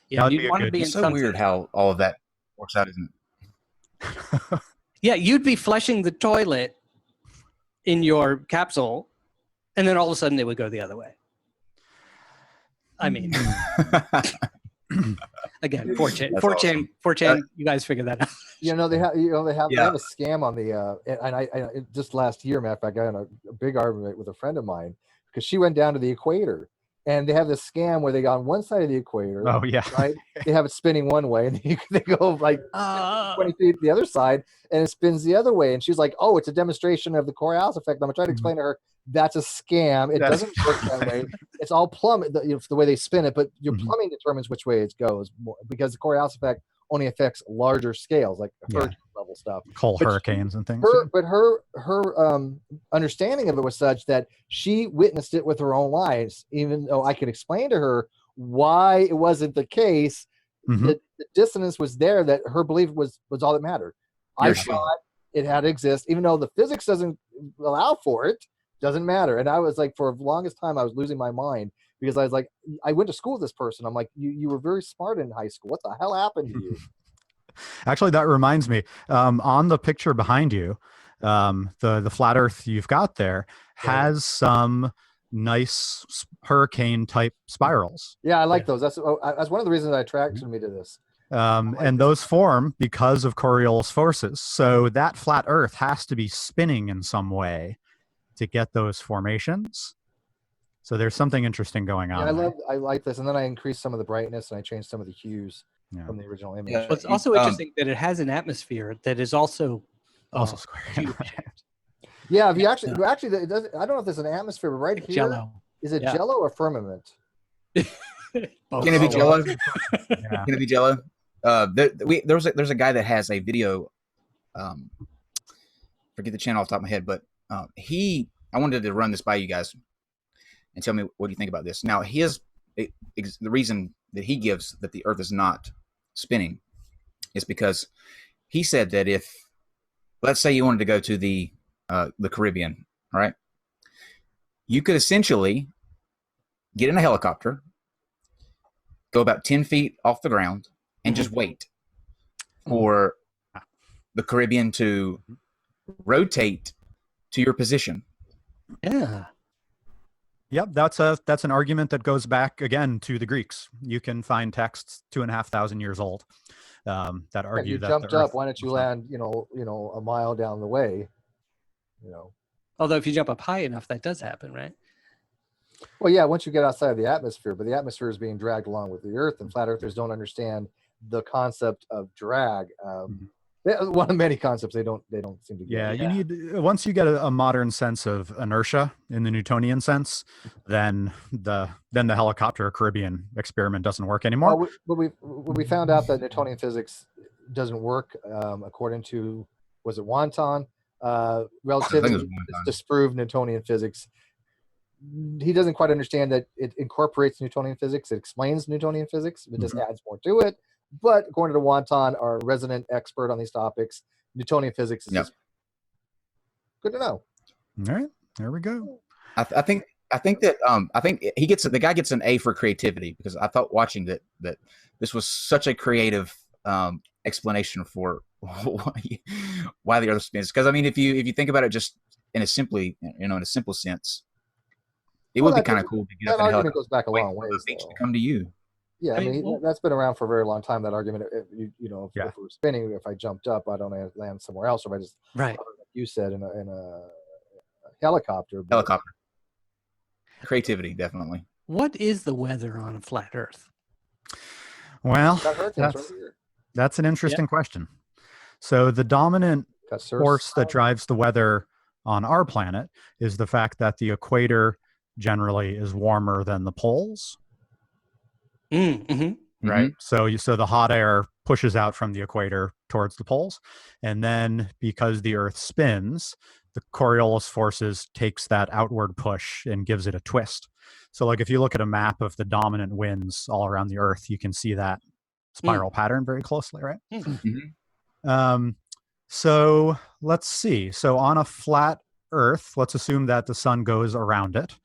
Yeah,
That'd be
you'd
a
want to
good-
be in
It's so
something.
weird how all of that works out, isn't it?
Yeah, you'd be flushing the toilet in your capsule, and then all of a sudden it would go the other way. I mean, again, 4chan,
That's
4chan,
awesome.
4chan. You guys figure that out.
They have they
Yeah.
have a scam on the and I just last year, matter of fact, I got in a big argument with a friend of mine because she went down to the equator, and they have this scam where they go on one side of the equator,
Oh yeah.
right? They have it spinning one way, and they go like 20 feet to the other side, and it spins the other way. And she's like, "Oh, it's a demonstration of the Coriolis effect." I'm trying to explain to her that's a scam. It
That's-
doesn't work that way. It's all plumbing, the way they spin it, but your
Mhm.
plumbing determines which way it goes because the Coriolis effect only affects larger scales, like
Yeah.
hurricane level stuff.
Whole
But
hurricanes and things.
Her understanding of it was such that she witnessed it with her own eyes, even though I could explain to her why it wasn't the case.
Mhm.
The dissonance was there, that her belief was all that mattered. I
Your shield.
thought it had to exist, even though the physics doesn't allow for it. Doesn't matter. And I was like, for the longest time, I was losing my mind because I was like, I went to school with this person. I'm like, you were very smart in high school. What the hell happened to you?
Actually, that reminds me. On the picture behind you, the flat Earth you've got there has some nice hurricane type spirals,
Yeah, I like those. That's one of the reasons that attracted me to this.
and those form because of Coriolis forces. So that flat Earth has to be spinning in some way to get those formations. So there's something interesting going on.
Yeah,
there.
I like this, and then I increased some of the brightness and I changed some of the hues
Yeah.
from the original image.
Yeah.
Well, it's also interesting that it has an atmosphere that is also
Also square.
cube-shaped.
Yeah, if you actually it does. I don't know if there's an atmosphere, but right here,
Jello.
is it
Yeah.
Jello or firmament?
Both.
Can it be Jello?
Yeah.
Can it be Jello? There's a guy that has a video. Forget the channel off the top of my head, but I wanted to run this by you guys and tell me what do you think about this. Now, the reason that he gives that the Earth is not spinning is because he said that if, let's say, you wanted to go to the Caribbean, all right, you could essentially get in a helicopter, go about 10 feet off the ground, and just wait for the Caribbean to rotate to your position.
Yeah.
Yep, that's an argument that goes back again to the Greeks. You can find texts 2,500 years old that argue
You
that
jumped
the
up.
Earth
Why don't you
was not-
land? A mile down the way.
Although if you jump up high enough, that does happen, right?
Well, yeah, once you get outside of the atmosphere, but the atmosphere is being dragged along with the Earth, and flat earthers don't understand the concept of drag. One of many concepts they don't seem to get.
Yeah, you need once you get a modern sense of inertia in the Newtonian sense, then the helicopter Caribbean experiment doesn't work anymore.
Well, we found out that Newtonian physics doesn't work according to, was it Wonton? Relativity
was Wonton.
disproved Newtonian physics. He doesn't quite understand that it incorporates Newtonian physics. It explains Newtonian physics. It just adds more to it. But according to Wonton, our resident expert on these topics, Newtonian physics is just good to know.
All right, there we go.
I think the guy gets an A for creativity, because I thought watching that this was such a creative explanation for why the Earth spins. Because I mean, if you think about it just in a simple sense, it would be kind of cool to get
That
up in a
argument
helicopter
goes back a
wait
long
for
ways.
the beach
though.
to come to you.
Yeah, I mean,
well,
that's been around for a very long time. That argument, if
Yeah.
we're spinning, if I jumped up, I don't land somewhere else, or if I just
right.
like you said in a helicopter. But
Helicopter. Creativity, definitely.
What is the weather on a flat Earth?
Well,
got hurricanes right here.
that's an interesting question. So the dominant
Got surf
force that
cloud.
drives the weather on our planet is the fact that the equator generally is warmer than the poles,
Mm-hmm.
right? So the hot air pushes out from the equator towards the poles, and then because the Earth spins, the Coriolis forces takes that outward push and gives it a twist. So like if you look at a map of the dominant winds all around the Earth, you can see that spiral pattern very closely, right? So let's see. So on a flat Earth, let's assume that the sun goes around it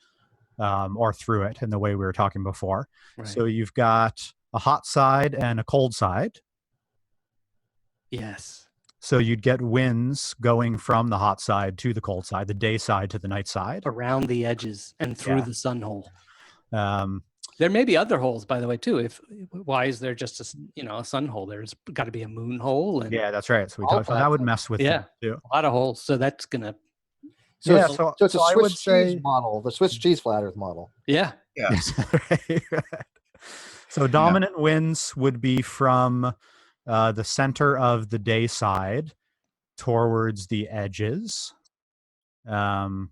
or through it in the way we were talking before.
Right.
So you've got a hot side and a cold side.
Yes.
So you'd get winds going from the hot side to the cold side, the day side to the night side.
Around the edges and through the sun hole.
There
may be other holes, by the way, too. Why is there just a sun hole? There's got to be a moon hole. And
yeah, that's right. So we talked. So that would mess with things too.
A lot of holes. So that's gonna.
So
yeah.
it's,
So
it's a
I would
Swiss
say
cheese model, the Swiss cheese flat Earth model.
Yeah.
Yes, right. So dominant winds would be from the center of the day side towards the edges. And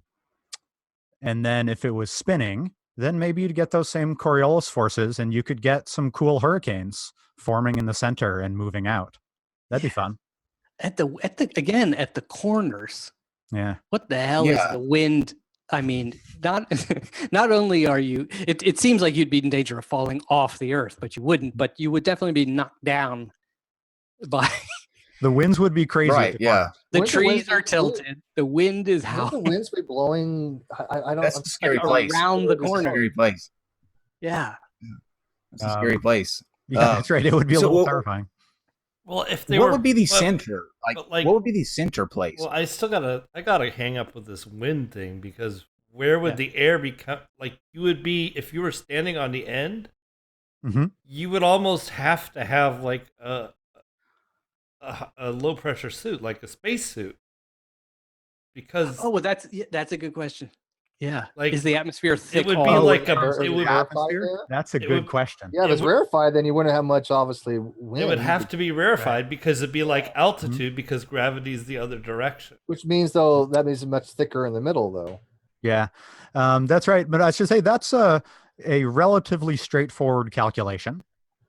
then if it was spinning, then maybe you'd get those same Coriolis forces and you could get some cool hurricanes forming in the center and moving out. That'd be fun.
At the corners.
Yeah.
What the hell is the wind? I mean, not only are you, it seems like you'd be in danger of falling off the Earth, but you wouldn't, but you would definitely be knocked down by.
The winds would be crazy.
Right, yeah.
The trees are tilted. The wind is howling.
The winds be blowing. I don't.
That's a scary place.
Around the corner.
That's a scary place.
Yeah.
That's a scary place.
Yeah, that's right. It would be a little terrifying.
Well, if they
what would be the center? Like, what would be the center place?
Well, I gotta hang up with this wind thing because where would the air become? Like you would be if you were standing on the end. You would almost have to have like a low pressure suit, like a space suit, because
that's a good question. Yeah,
like
is the atmosphere thick?
It would be like
atmosphere.
That's a good question.
Yeah, if it's rarefied, then you wouldn't have much. Obviously, wind.
It would have to be rarefied because it'd be like altitude because gravity is the other direction.
Which means that means it's much thicker in the middle, though.
Yeah, that's right. But I should say that's a relatively straightforward calculation.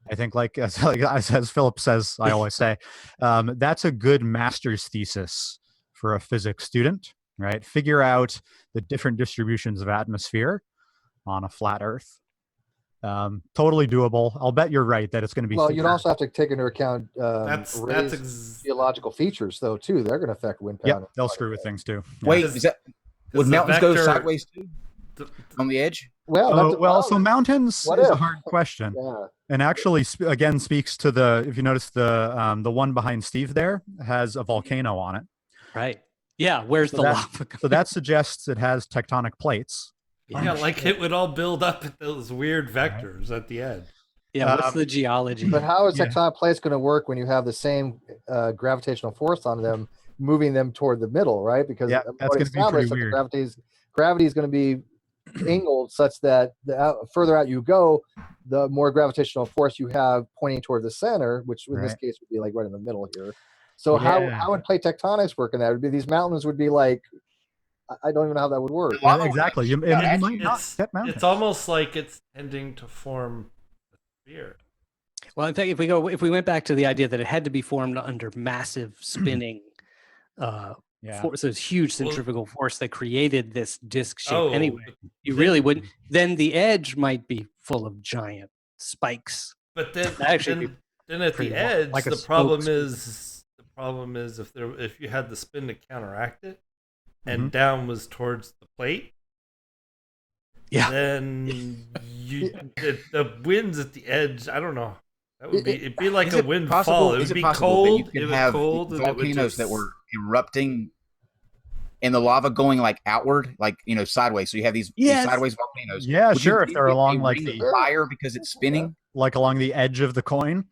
I think, as Philip says, I always say, that's a good master's thesis for a physics student, right? Figure out the different distributions of atmosphere on a flat Earth. Totally doable. I'll bet you're right that it's going to be.
Well, you'd also have to take into account
that's
geological features, though, too. They're going to affect wind pattern.
Yeah, they'll screw with things too.
Wait, would mountains go sideways too? On the edge?
So mountains is a hard question.
Yeah.
And actually, again, speaks to if you notice the one behind Steve there has a volcano on it.
Right. Yeah. Where's the lava?
So that suggests it has tectonic plates.
Yeah, like it would all build up at those weird vectors at the end.
Yeah, what's the geology?
But how is tectonic plates going to work when you have the same gravitational force on them, moving them toward the middle, right? Because
that's going to be pretty weird.
Gravity is going to be angled such that the further out you go, the more gravitational force you have pointing toward the center, which in this case would be like right in the middle here. So how would plate tectonics work in that? It would be these mountains would be like, I don't even know how that would work.
Yeah, exactly. You might not get mountains.
It's almost like it's tending to form a sphere.
Well, in fact, if we went back to the idea that it had to be formed under massive spinning, force, this huge centrifugal force that created this disc shape. Anyway, you really wouldn't. Then the edge might be full of giant spikes.
But then at the edge, the problem is if you had the spin to counteract it, and down was towards the plate.
Yeah.
Then the winds at the edge. I don't know. That would it'd be like a windfall. It would be cold.
It would have volcanoes that were erupting, and the lava going like outward, like sideways. So you have these sideways volcanoes.
Yeah, sure. If they're along like
the fire because it's spinning.
like along the edge of the coin.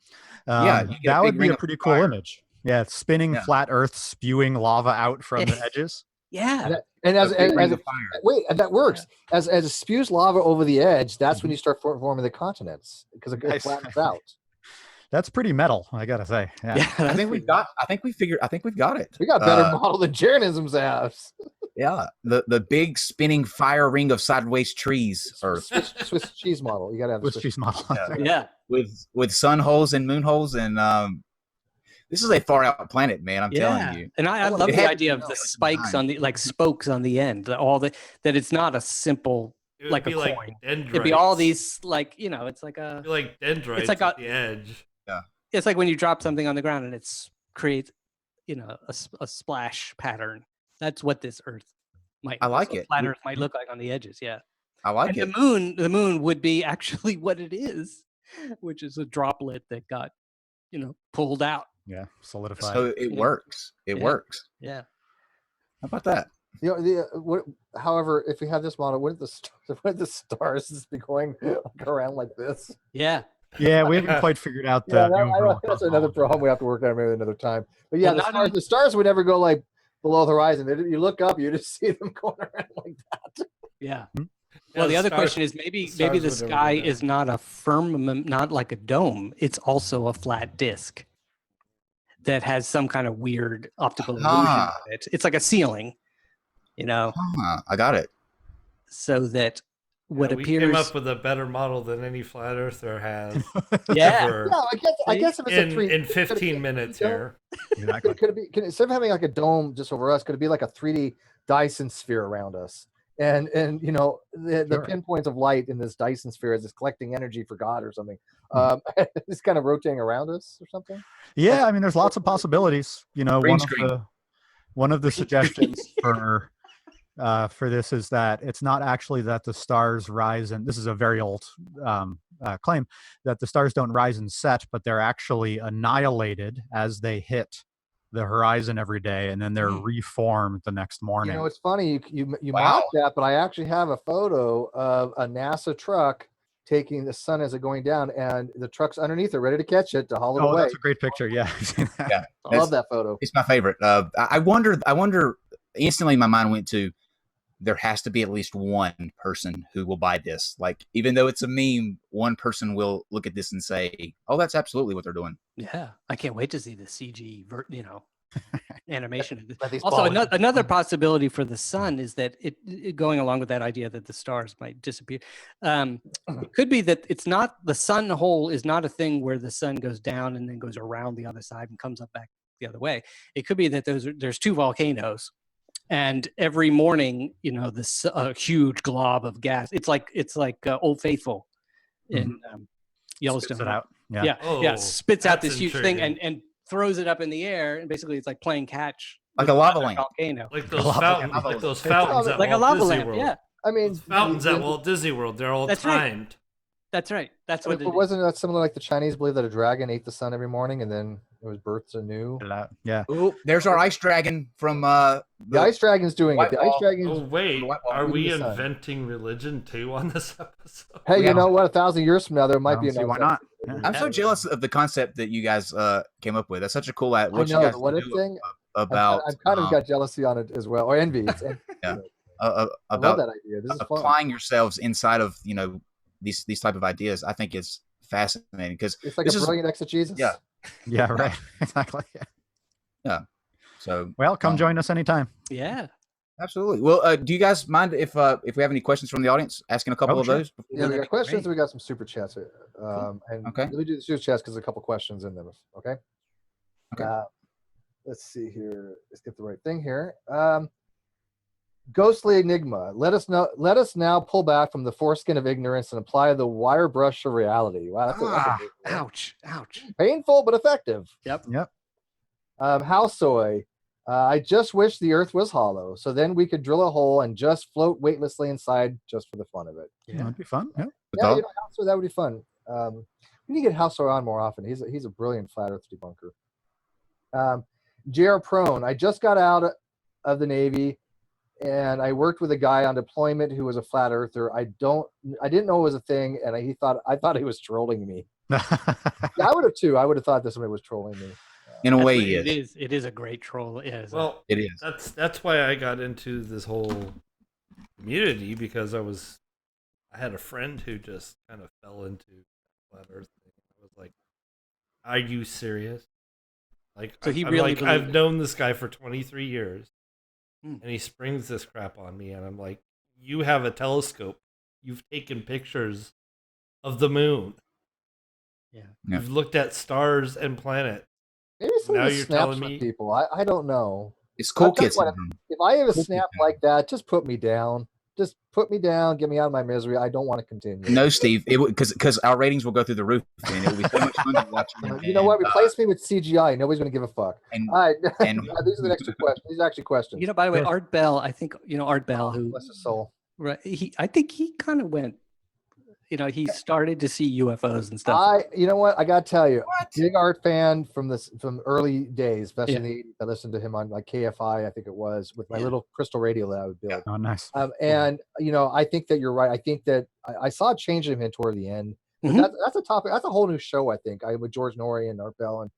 Yeah, you get a
that
big
would be
ring
a
of
pretty cool
fire.
image. Yeah, spinning
Yeah.
flat Earth spewing lava out from the edges.
Yeah.
And as,
A big ring
as
of fire.
wait, and that works. As it spews lava over the edge, that's when you start forming the continents because it
Nice.
flattens out.
That's pretty metal, I gotta say. Yeah.
Yeah.
I think we've got it.
We got better model than Jeranism's has.
Yeah, the big spinning fire ring of sideways trees, or
Swiss cheese model. You gotta have the
Swiss cheese model.
Yeah.
with sun holes and moon holes, and this is a far out planet, man. I'm telling you.
And I love the idea of the spikes on the spokes on the end. That it's not a simple like a coin. It'd be all these it's like a
like dendrites
it's like
at the edge.
Yeah.
It's like when you drop something on the ground and it's creates a splash pattern. That's what this Earth might.
I like it.
Flat Earth might look like on the edges. Yeah.
I like it.
The moon would be actually what it is, which is a droplet that got pulled out.
Yeah, solidified.
So it works. It works.
Yeah.
How about that?
However, if we had this model, wouldn't the stars just be going around like this?
Yeah.
Yeah, we haven't quite figured out the.
That's another problem we have to work out maybe another time. But yeah, the stars would never go like below the horizon. You look up, you just see them going around like that.
Yeah. Well, the other question is maybe the sky is not a firmament, not like a dome. It's also a flat disk that has some kind of weird optical illusion on it. It's like a ceiling,
I got it.
So that what
we
appears
came up with a better model than any flat earther has.
Yeah.
Ever
I guess if it's
in 15 minutes here.
Exactly.
Could it be? Instead of having like a dome just over us, could it be like a 3D Dyson sphere around us? And the pinpoints of light in this Dyson sphere is collecting energy for God or something. It's kind of rotating around us or something.
Yeah, I mean, there's lots of possibilities. One of the suggestions for this is that it's not actually that the stars rise, and this is a very old claim, that the stars don't rise and set, but they're actually annihilated as they hit the horizon every day, and then they're reformed the next morning.
It's funny you mock that, but I actually have a photo of a NASA truck taking the sun as it's going down, and the truck's underneath it, ready to catch it to haul it away.
That's a great picture. Yeah,
yeah,
I love that photo.
It's my favorite. I wonder. Instantly, my mind went to, there has to be at least one person who will buy this. Like, even though it's a meme, one person will look at this and say, "Oh, that's absolutely what they're doing."
Yeah, I can't wait to see the CG, animation.
Also,
Also, another possibility for the sun is that it going along with that idea that the stars might disappear. It could be that it's not the sun hole is not a thing where the sun goes down and then goes around the other side and comes up back the other way. It could be that there's two volcanoes. And every morning, this huge glob of gas. It's like Old Faithful in Yellowstone.
Spits it out.
Yeah, spits out this huge
intriguing.
thing and throws it up in the air. And basically, it's like playing catch,
Like a lava lamp.
volcano,
Like those fountains at
like a
Walt
lava
Disney
lamp.
World.
Yeah,
I mean,
Those fountains at Walt Disney World, they're all
That's right.
timed.
that's right. That's what.
but wasn't that similar? Like the Chinese believe that a dragon ate the sun every morning, and then it was birthed anew.
Yeah.
Ooh, there's our ice dragon from
The ice dragon's doing it. The ice dragon's.
Oh wait, are we
eating the sun.
inventing religion too on this episode?
Hey, you know what? 1,000 years from now, there might be
See,
another.
why not?
I'm so jealous of the concept that you guys came up with. That's such a cool
I
what
know
you guys
the what if
do
thing.
about
I've kind of got jealousy on it as well, or envy. I love
about
that idea. This is fun.
applying yourselves inside of these type of ideas. I think is fascinating because
It's like
this
a
is-
brilliant exegesis.
Yeah.
Yeah, right. Exactly.
yeah. So
Well, come join us anytime.
Yeah.
absolutely. Well, do you guys mind if we have any questions from the audience? Asking a couple
Oh,
of
sure.
those.
Yeah, we
that'd
got
be
questions.
great.
And we got some super chats. And
Okay.
let me do the super chats because there's a couple questions in them. Okay.
Okay.
Let's see here. Let's get the right thing here. Ghostly Enigma. Let us now pull back from the foreskin of ignorance and apply the wire brush of reality. Wow, that's a big one.
Ouch.
Painful but effective.
Yep.
House soy. I just wish the earth was hollow, so then we could drill a hole and just float weightlessly inside just for the fun of it.
Yeah, that'd be fun. Yeah.
Good
Yeah,
thought.
House soy, that would be fun. We need to get House soy on more often. He's a brilliant flat earth debunker. JR Prone. I just got out of the Navy and I worked with a guy on deployment who was a flat earther. I didn't know it was a thing, and I thought he was trolling me. Yeah, I would have too. I would have thought that somebody was trolling me.
In a way,
it is a great troll.
Well,
it is.
That's why I got into this whole community, because I had a friend who just kind of fell into flat Earth thing. I was like, "Are you serious?" Like,
so he
I'm
really
like, I've known this guy for 23 years, and he springs this crap on me, and I'm like, "You have a telescope. You've taken pictures of the moon.
Yeah.
You've looked at stars and planets.
Maybe some
Now
of the
you're
snaps
telling
with
me
people. I don't know.
It's cool
I'll tell you
kids.
what, if I have a
Cool
snap
kid.
like that, just put me down. Just put me down. Get me out of my misery. I don't want to continue.
No, Steve, it because our ratings will go through the roof, and it will be so much fun to watch.
You know what? Replace me with CGI. Nobody's going to give a fuck.
And,
All right.
and
These are the next two questions. These are actually questions.
You know, by the way, Art Bell, I think, Art Bell, who,
bless his soul.
right, I think he kind of went, he started to see UFOs and stuff.
You know what? I got to tell you,
What?
big Art fan from early days, especially in
Yeah.
the 80s. I listened to him on like KFI, I think it was, with my little crystal radio that I would build.
Oh, nice.
And I think that you're right. I think that I saw a change in him toward the end. But
Mhm.
that's a topic. That's a whole new show. I think with George Norrie and Art Bell, and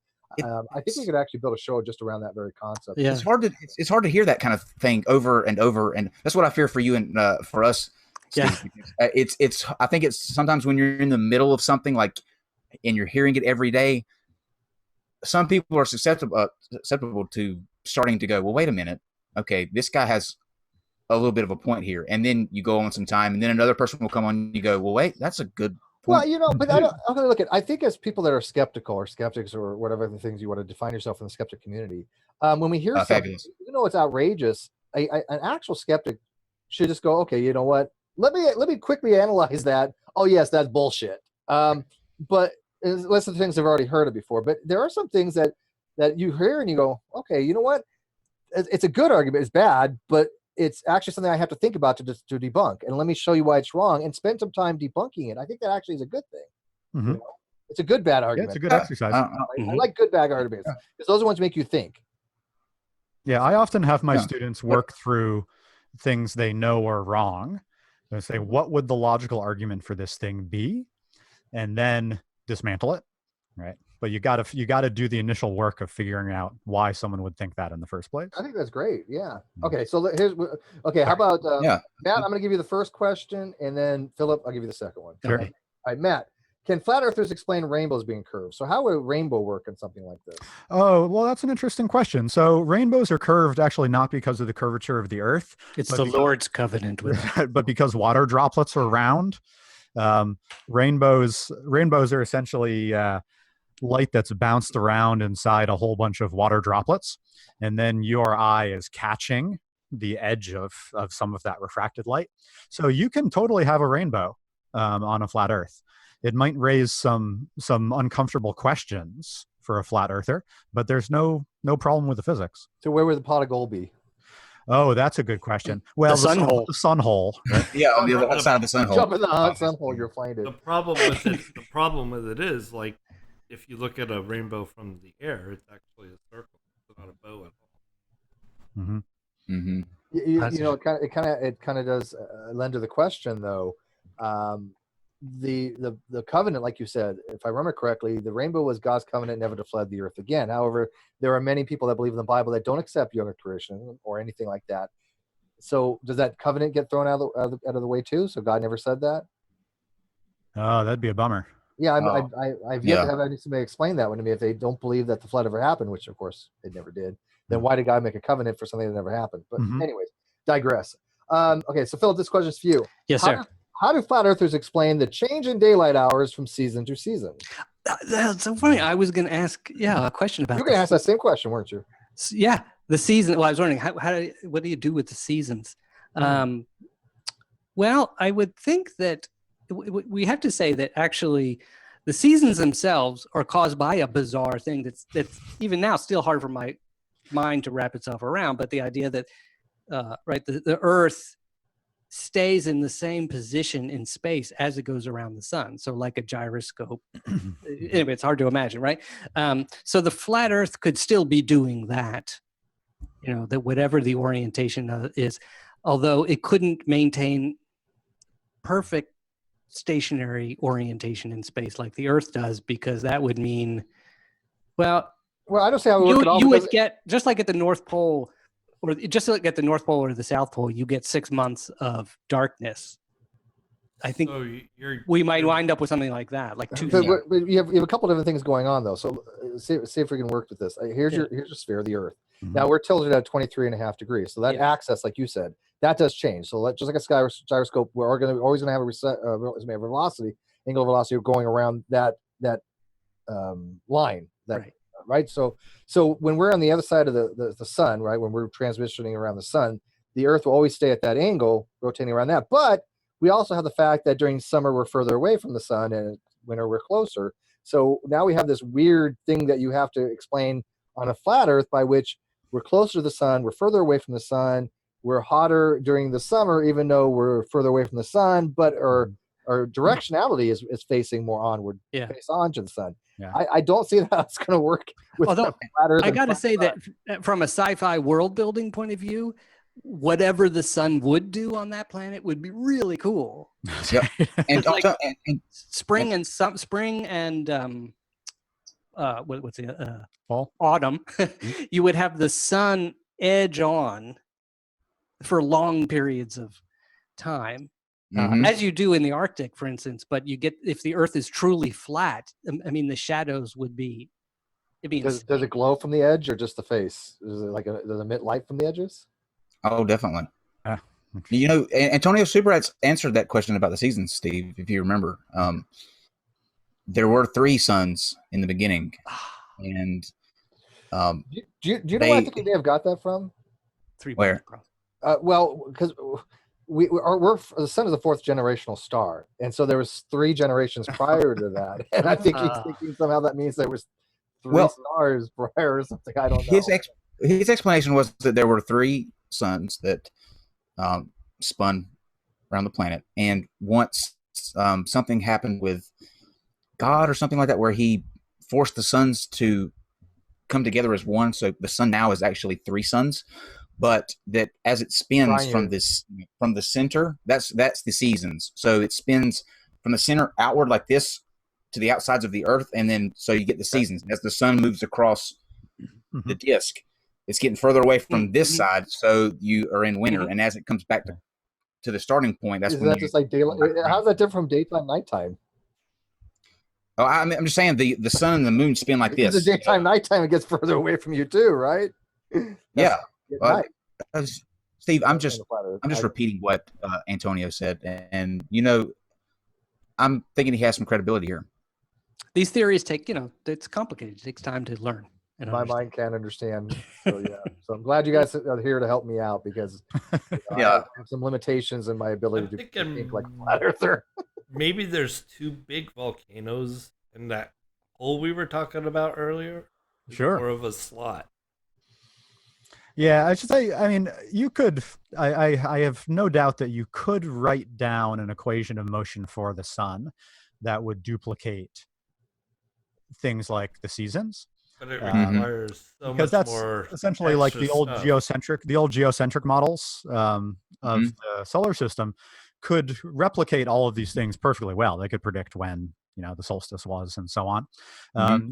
I think we could actually build a show just around that very concept.
Yeah.
it's hard to hear that kind of thing over and over, and that's what I fear for you and for us, Steve.
Yeah.
It's I think it's sometimes when you're in the middle of something like, and you're hearing it every day, some people are susceptible to starting to go, well, wait a minute, okay, this guy has a little bit of a point here, and then you go on some time, and then another person will come on, and you go, well, wait, that's a good point.
Well, but I'm going to look at. I think as people that are skeptical or skeptics or whatever the things you want to define yourself in the skeptic community, when we hear something,
fabulous.
It's outrageous. An actual skeptic should just go, okay, you know what? Let me quickly analyze that. Oh yes, that's bullshit. But less of the things I've already heard of before. But there are some things that you hear and you go, okay, you know what? It's a good argument. It's bad, but it's actually something I have to think about to debunk. And let me show you why it's wrong and spend some time debunking it. I think that actually is a good thing.
Mhm.
It's a good bad
Yeah,
argument.
it's a good exercise.
I like good bad arguments because those are ones that make you think.
Yeah, I often have my students work through things they know are wrong. They say, what would the logical argument for this thing be? And then dismantle it, right? But you got to do the initial work of figuring out why someone would think that in the first place.
I think that's great. Yeah. Okay. So how about Matt? I'm going to give you the first question, and then Philip, I'll give you the second one.
Sure.
All right, Matt. Can flat earthers explain rainbows being curved? So how would a rainbow work in something like this?
Oh, well, that's an interesting question. So rainbows are curved actually not because of the curvature of the earth.
It's the Lord's covenant with
but because water droplets are round. Rainbows are essentially light that's bounced around inside a whole bunch of water droplets, and then your eye is catching the edge of some of that refracted light. So you can totally have a rainbow on a flat earth. It might raise some uncomfortable questions for a flat earther, but there's no problem with the physics.
So where would the pot of gold be?
Oh, that's a good question. Well,
the sun hole.
The sun hole. Right?
Yeah, on the other side of the sun hole.
Jump in the sun hole, you'll find it.
the problem with it is, like, if you look at a rainbow from the air, it's actually a circle. It's not a bow at all.
Mm-hmm.
Mm-hmm.
It kind of does lend to the question though. The covenant, like you said, if I remember correctly, the rainbow was God's covenant never to flood the earth again. However, there are many people that believe in the Bible that don't accept younger creation or anything like that. So does that covenant get thrown out of the way too? So God never said that?
Oh, that'd be a bummer.
Yeah, I've yet to have somebody explain that one to me. If they don't believe that the flood ever happened, which of course it never did, then why did God make a covenant for something that never happened? But anyways, digress. Okay, so Philip, this question is for you.
Yes, sir.
How do flat earthers explain the change in daylight hours from season to season?
That's so funny. I was going to ask, a question about.
You were going to ask that same question, weren't you?
Yeah, the season. Well, I was wondering what do you do with the seasons? Well, I would think that we have to say that actually the seasons themselves are caused by a bizarre thing that's even now still hard for my mind to wrap itself around. But the idea that the Earth stays in the same position in space as it goes around the sun. So like a gyroscope. Anyway, it's hard to imagine, right? So the flat Earth could still be doing that, that whatever the orientation is. although it couldn't maintain perfect stationary orientation in space like the Earth does, because that would mean, well,
I don't see how it would work at all.
You would get, just like at the North Pole, or just like at the North Pole or the South Pole, you get 6 months of darkness. I think we might wind up with something like that, like two.
But you have a couple different things going on though. So see if we can work with this. Here's your sphere, the Earth. Mm-hmm. Now we're tilted at 23.5 degrees. So that axis, like you said, that does change. So just like a gyroscope, we're always going to have a velocity, angular velocity going around that line. Right. So when we're on the other side of the sun, right, when we're transitioning around the sun, the Earth will always stay at that angle, rotating around that. But we also have the fact that during summer we're further away from the sun, and winter we're closer. So now we have this weird thing that you have to explain on a flat Earth, by which we're closer to the sun, we're further away from the sun, we're hotter during the summer, even though we're further away from the sun, but our directionality is facing more onward, face on to the sun. Yeah. I don't see how it's going to work with flat Earth.
I got to say that from a sci-fi world building point of view, whatever the sun would do on that planet would be really cool.
Yep. And,
like spring and what's the
fall,
autumn, you would have the sun edge on for long periods of time, as you do in the Arctic, for instance. But you get, if the Earth is truly flat, I mean, the shadows would be.
Does it glow from the edge or just the face? Does it emit light from the edges?
Oh, definitely. You know, Antonio Superat's answered that question about the seasons, Steve, if you remember. There were 3 suns in the beginning, and
do you know where I think we may have got that from?
3
where?
Well, because we're the sun is a 4th generational star, and so there was 3 generations prior to that, and I think he's thinking somehow that means there was 3 stars prior or something. I don't know.
His explanation was that there were 3 suns that spun around the planet, and once something happened with God or something like that, where he forced the suns to come together as one, so the sun now is actually 3 suns, but that as it spins from the center, that's the seasons. So it spins from the center outward like this to the outsides of the Earth, and then so you get the seasons. As the sun moves across the disk, it's getting further away from this side, so you are in winter. And as it comes back to the starting point, that's
just like daylight. How's that different from daytime, nighttime?
Oh, I'm just saying the sun and the moon spin like this.
The daytime, nighttime, it gets further away from you too, right?
Steve, I'm just repeating what Antonio said, and you know, I'm thinking he has some credibility here.
These theories take, it's complicated. It takes time to learn.
My mind can't understand. So so I'm glad you guys are here to help me out, because I have some limitations in my ability to think like a flat earther.
Maybe there's 2 big volcanoes in that hole we were talking about earlier.
Sure.
More of a slot.
Yeah, I should say, I mean, you could, I have no doubt that you could write down an equation of motion for the sun that would duplicate things like the seasons.
But it requires so
because
much
that's
more
essentially like the old geocentric models of the solar system could replicate all of these things perfectly well. They could predict when the solstice was and so on.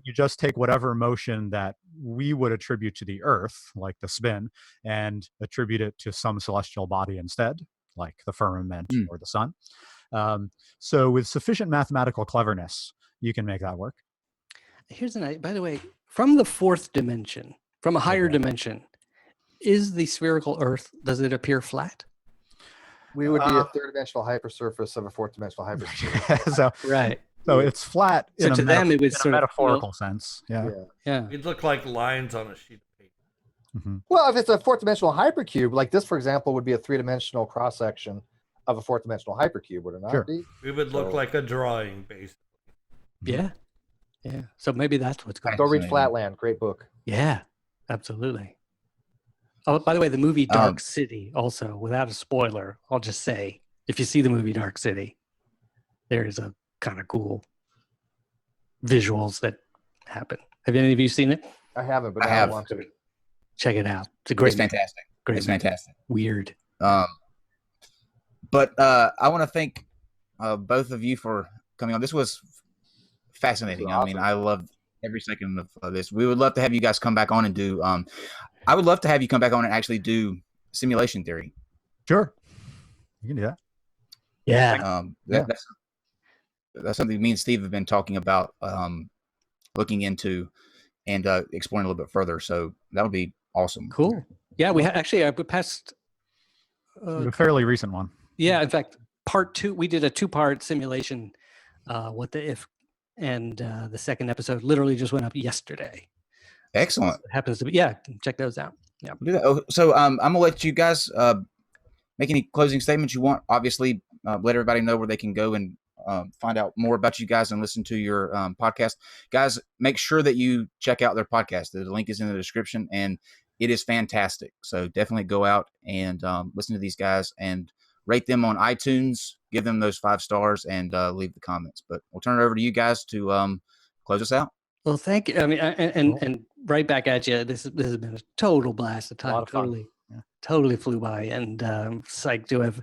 You just take whatever motion that we would attribute to the Earth, like the spin, and attribute it to some celestial body instead, like the firmament or the sun. So with sufficient mathematical cleverness, you can make that work.
Here's by the way, from the 4th dimension, from a higher dimension, is the spherical Earth, does it appear flat?
We would be a 3rd-dimensional hypersurface of a 4th-dimensional hypersurface.
So it's flat.
So to them, it was sort of
metaphorical sense. Yeah.
It'd look like lines on a sheet of paper.
Well, if it's a 4th-dimensional hypercube, like this, for example, would be a 3-dimensional cross-section of a 4th-dimensional hypercube, would it not be?
It would look like a drawing, basically.
Yeah. So maybe that's what's going on.
Go read Flatland. Great book.
Yeah, absolutely. Oh, by the way, the movie Dark City, also, without a spoiler, I'll just say, if you see the movie Dark City, there is a kind of cool visuals that happen. Have any of you seen it?
I haven't, but
I have.
want to.
Check it out. It's a great.
It's fantastic.
Great.
It's fantastic.
Weird.
But I want to thank both of you for coming on. This was fascinating.
This was
I mean, I loved every second of this. We would love to have you guys come back on and do. I would love to have you come back on and actually do simulation theory.
Sure, you can do that.
Yeah.
That's something me and Steve have been talking about, looking into, and exploring a little bit further. So that would be awesome.
Cool. Yeah, we actually passed
a fairly recent one.
Yeah, in fact, part 2. We did a 2-part simulation. What the if, and the second episode literally just went up yesterday.
Excellent.
So it happens to be, yeah. Check those out. Yeah.
We'll do that. Oh, so I'm gonna let you guys make any closing statements you want. Obviously, let everybody know where they can go and find out more about you guys and listen to your podcast. Guys, make sure that you check out their podcast. The link is in the description, and it is fantastic. So definitely go out and listen to these guys and rate them on iTunes. Give them those 5 stars and leave the comments. But we'll turn it over to you guys to close us out.
Well, thank you. I mean, and right back at you. This has been a total blast of time.
A lot of fun.
Totally flew by, and psyched to have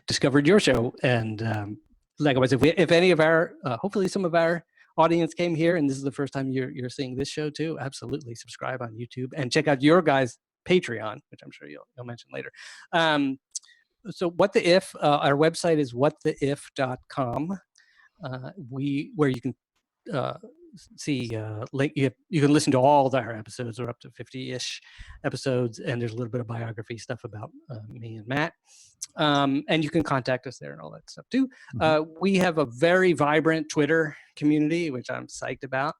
discovered your show. And likewise, if any of our, hopefully some of our audience came here, and this is the first time you're seeing this show too, absolutely subscribe on YouTube and check out your guys' Patreon, which I'm sure you'll mention later. So What the If, our website is whattheif.com. Where you can see you can listen to all of our episodes. We're up to 50-ish episodes, and there's a little bit of biography stuff about me and Matt. And you can contact us there and all that stuff too. We have a very vibrant Twitter community, which I'm psyched about.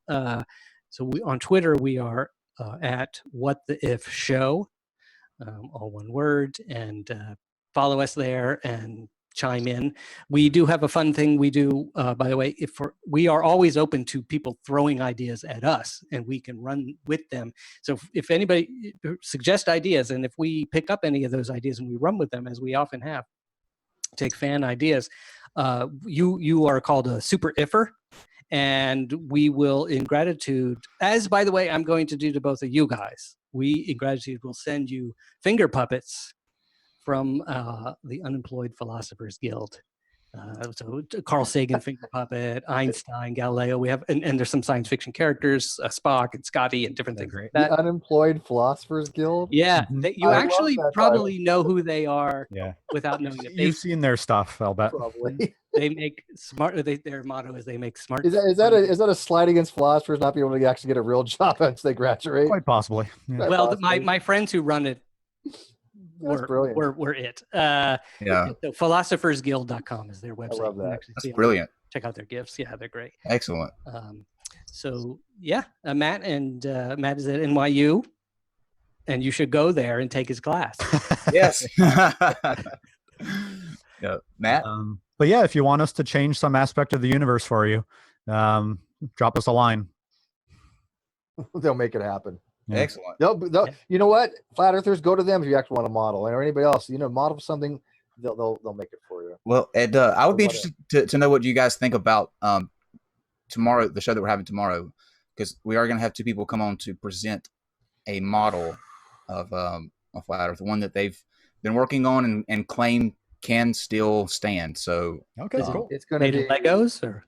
So on Twitter, we are at What the If Show, all one word, and follow us there and chime in. We do have a fun thing we do, by the way. We are always open to people throwing ideas at us, and we can run with them. So if anybody suggests ideas, and if we pick up any of those ideas and we run with them, as we often have, take fan ideas, you are called a super iffer, and we will, in gratitude, as by the way, I'm going to do to both of you guys, we in gratitude will send you finger puppets from the Unemployed Philosophers Guild. So Carl Sagan finger puppet, Einstein, Galileo. We have, and there's some science fiction characters, Spock and Scotty and different things like that.
The Unemployed Philosophers Guild?
Yeah, you actually probably know who they are without knowing it.
You've seen their stuff, I'll bet.
Probably.
They make smart, their motto is they make smart.
Is that a slight against philosophers not being able to actually get a real job once they graduate?
Quite possibly. Yeah.
Well, my friends who run it, We're it. So philosophersguild.com is their website.
I love that.
That's brilliant.
Check out their gifts. Yeah, they're great.
Excellent.
So yeah, Matt is at NYU, and you should go there and take his class.
Yes. Yeah, Matt.
But yeah, if you want us to change some aspect of the universe for you, drop us a line.
They'll make it happen.
Yeah.
Excellent.
You know what? Flat earthers, go to them if you actually want to model, or anybody else. Model something. They'll make it for you.
Well, Ed, I would be interested to know what you guys think about tomorrow, the show that we're having tomorrow, because we are going to have 2 people come on to present a model of a flat Earth, one that they've been working on and claim can still stand. So
okay, cool.
It's going to be
Legos or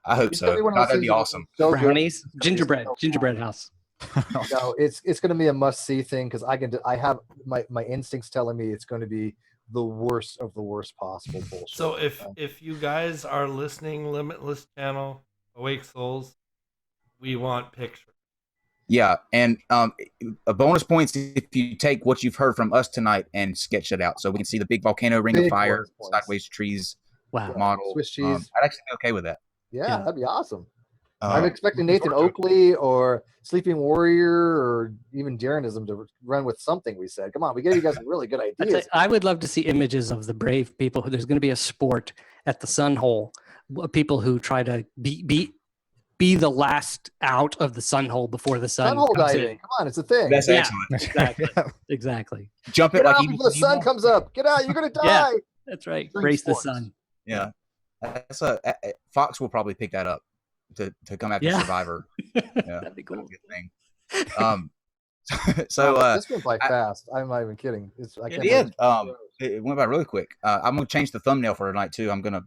I hope so. That'd be awesome.
So
brownies, gingerbread house.
No, it's going to be a must-see thing because I have my instincts telling me it's going to be the worst of the worst possible bullshit.
So if you guys are listening, Limitless Channel, Awake Souls, we want pictures.
Yeah, and a bonus points if you take what you've heard from us tonight and sketch it out, so we can see the big volcano, ring of fire, sideways trees, model.
Swiss cheese.
I'd actually be okay with that.
Yeah, that'd be awesome. I'm expecting Nathan Oakley or Sleeping Warrior or even Jeranism to run with something we said. Come on, we gave you guys some really good ideas.
I would love to see images of the brave people. There's going to be a sport at the Sun Hole. People who try to be the last out of the sun hole before the sun
hole
comes
diving.
in.
Come on, it's a thing.
That's excellent.
Exactly.
Jump it
Get
like
out before the sun comes up. Get out, you're going to die.
Yeah, that's right.
Drink
Race
sports.
the sun.
Yeah. That's Fox will probably pick that up to come after Survivor. Yeah,
that'd be cool.
That's a good thing. So
this went by fast. I'm not even kidding.
it did. It went by really quick. I'm gonna change the thumbnail for tonight too. I'm gonna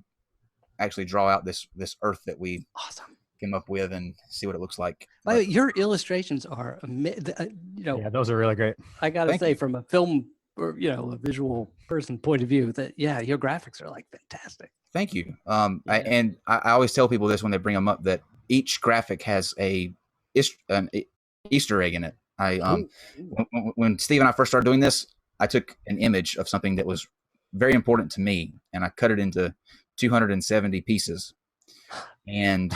actually draw out this Earth that we
Awesome.
came up with and see what it looks like.
By the way, your illustrations are
Yeah, those are really great.
I gotta
Thank
say,
you.
from a film or a visual person point of view, that your graphics are like fantastic.
Thank you.
Yeah.
I always tell people this when they bring them up, that each graphic has an Easter egg in it. When Steve and I first started doing this, I took an image of something that was very important to me, and I cut it into 270 pieces. And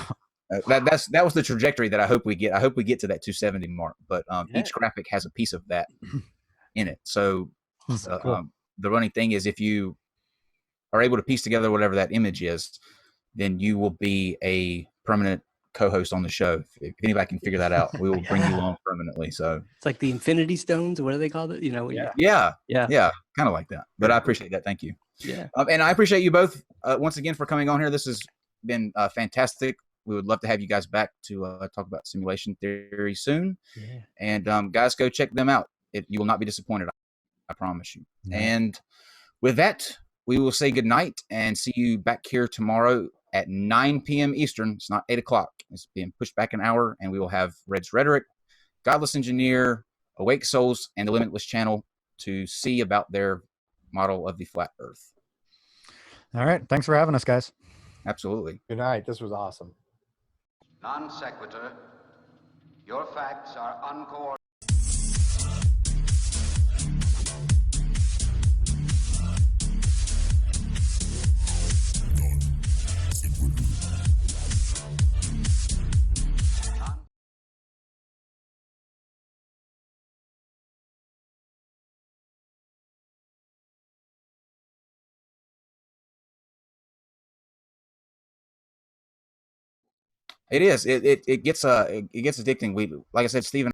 that was the trajectory that I hope we get. I hope we get to that 270 mark. But each graphic has a piece of that in it. So
Cool.
the running thing is, if you are able to piece together whatever that image is, then you will be a permanent co-host on the show. If anybody can figure that out, we will bring you on permanently. So
it's like the Infinity Stones. What do they call it?
Yeah, kind of like that. But I appreciate that. Thank you.
Yeah.
And I appreciate you both once again for coming on here. This has been fantastic. We would love to have you guys back to talk about simulation theory soon.
Yeah.
And guys, go check them out. You will not be disappointed. I promise you.
Yeah.
And with that, we will say good night and see you back here tomorrow at 9 p.m. Eastern. It's not 8 o'clock. It's being pushed back an hour, and we will have Red's Rhetoric, Godless Engineer, Awake Souls, and the Limitless Channel to see about their model of the flat Earth.
All right. Thanks for having us, guys.
Absolutely.
Good night. This was awesome.
Non-sequitur. Your facts are uncoordinated.
It is. It gets addicting. Like I said, Steve and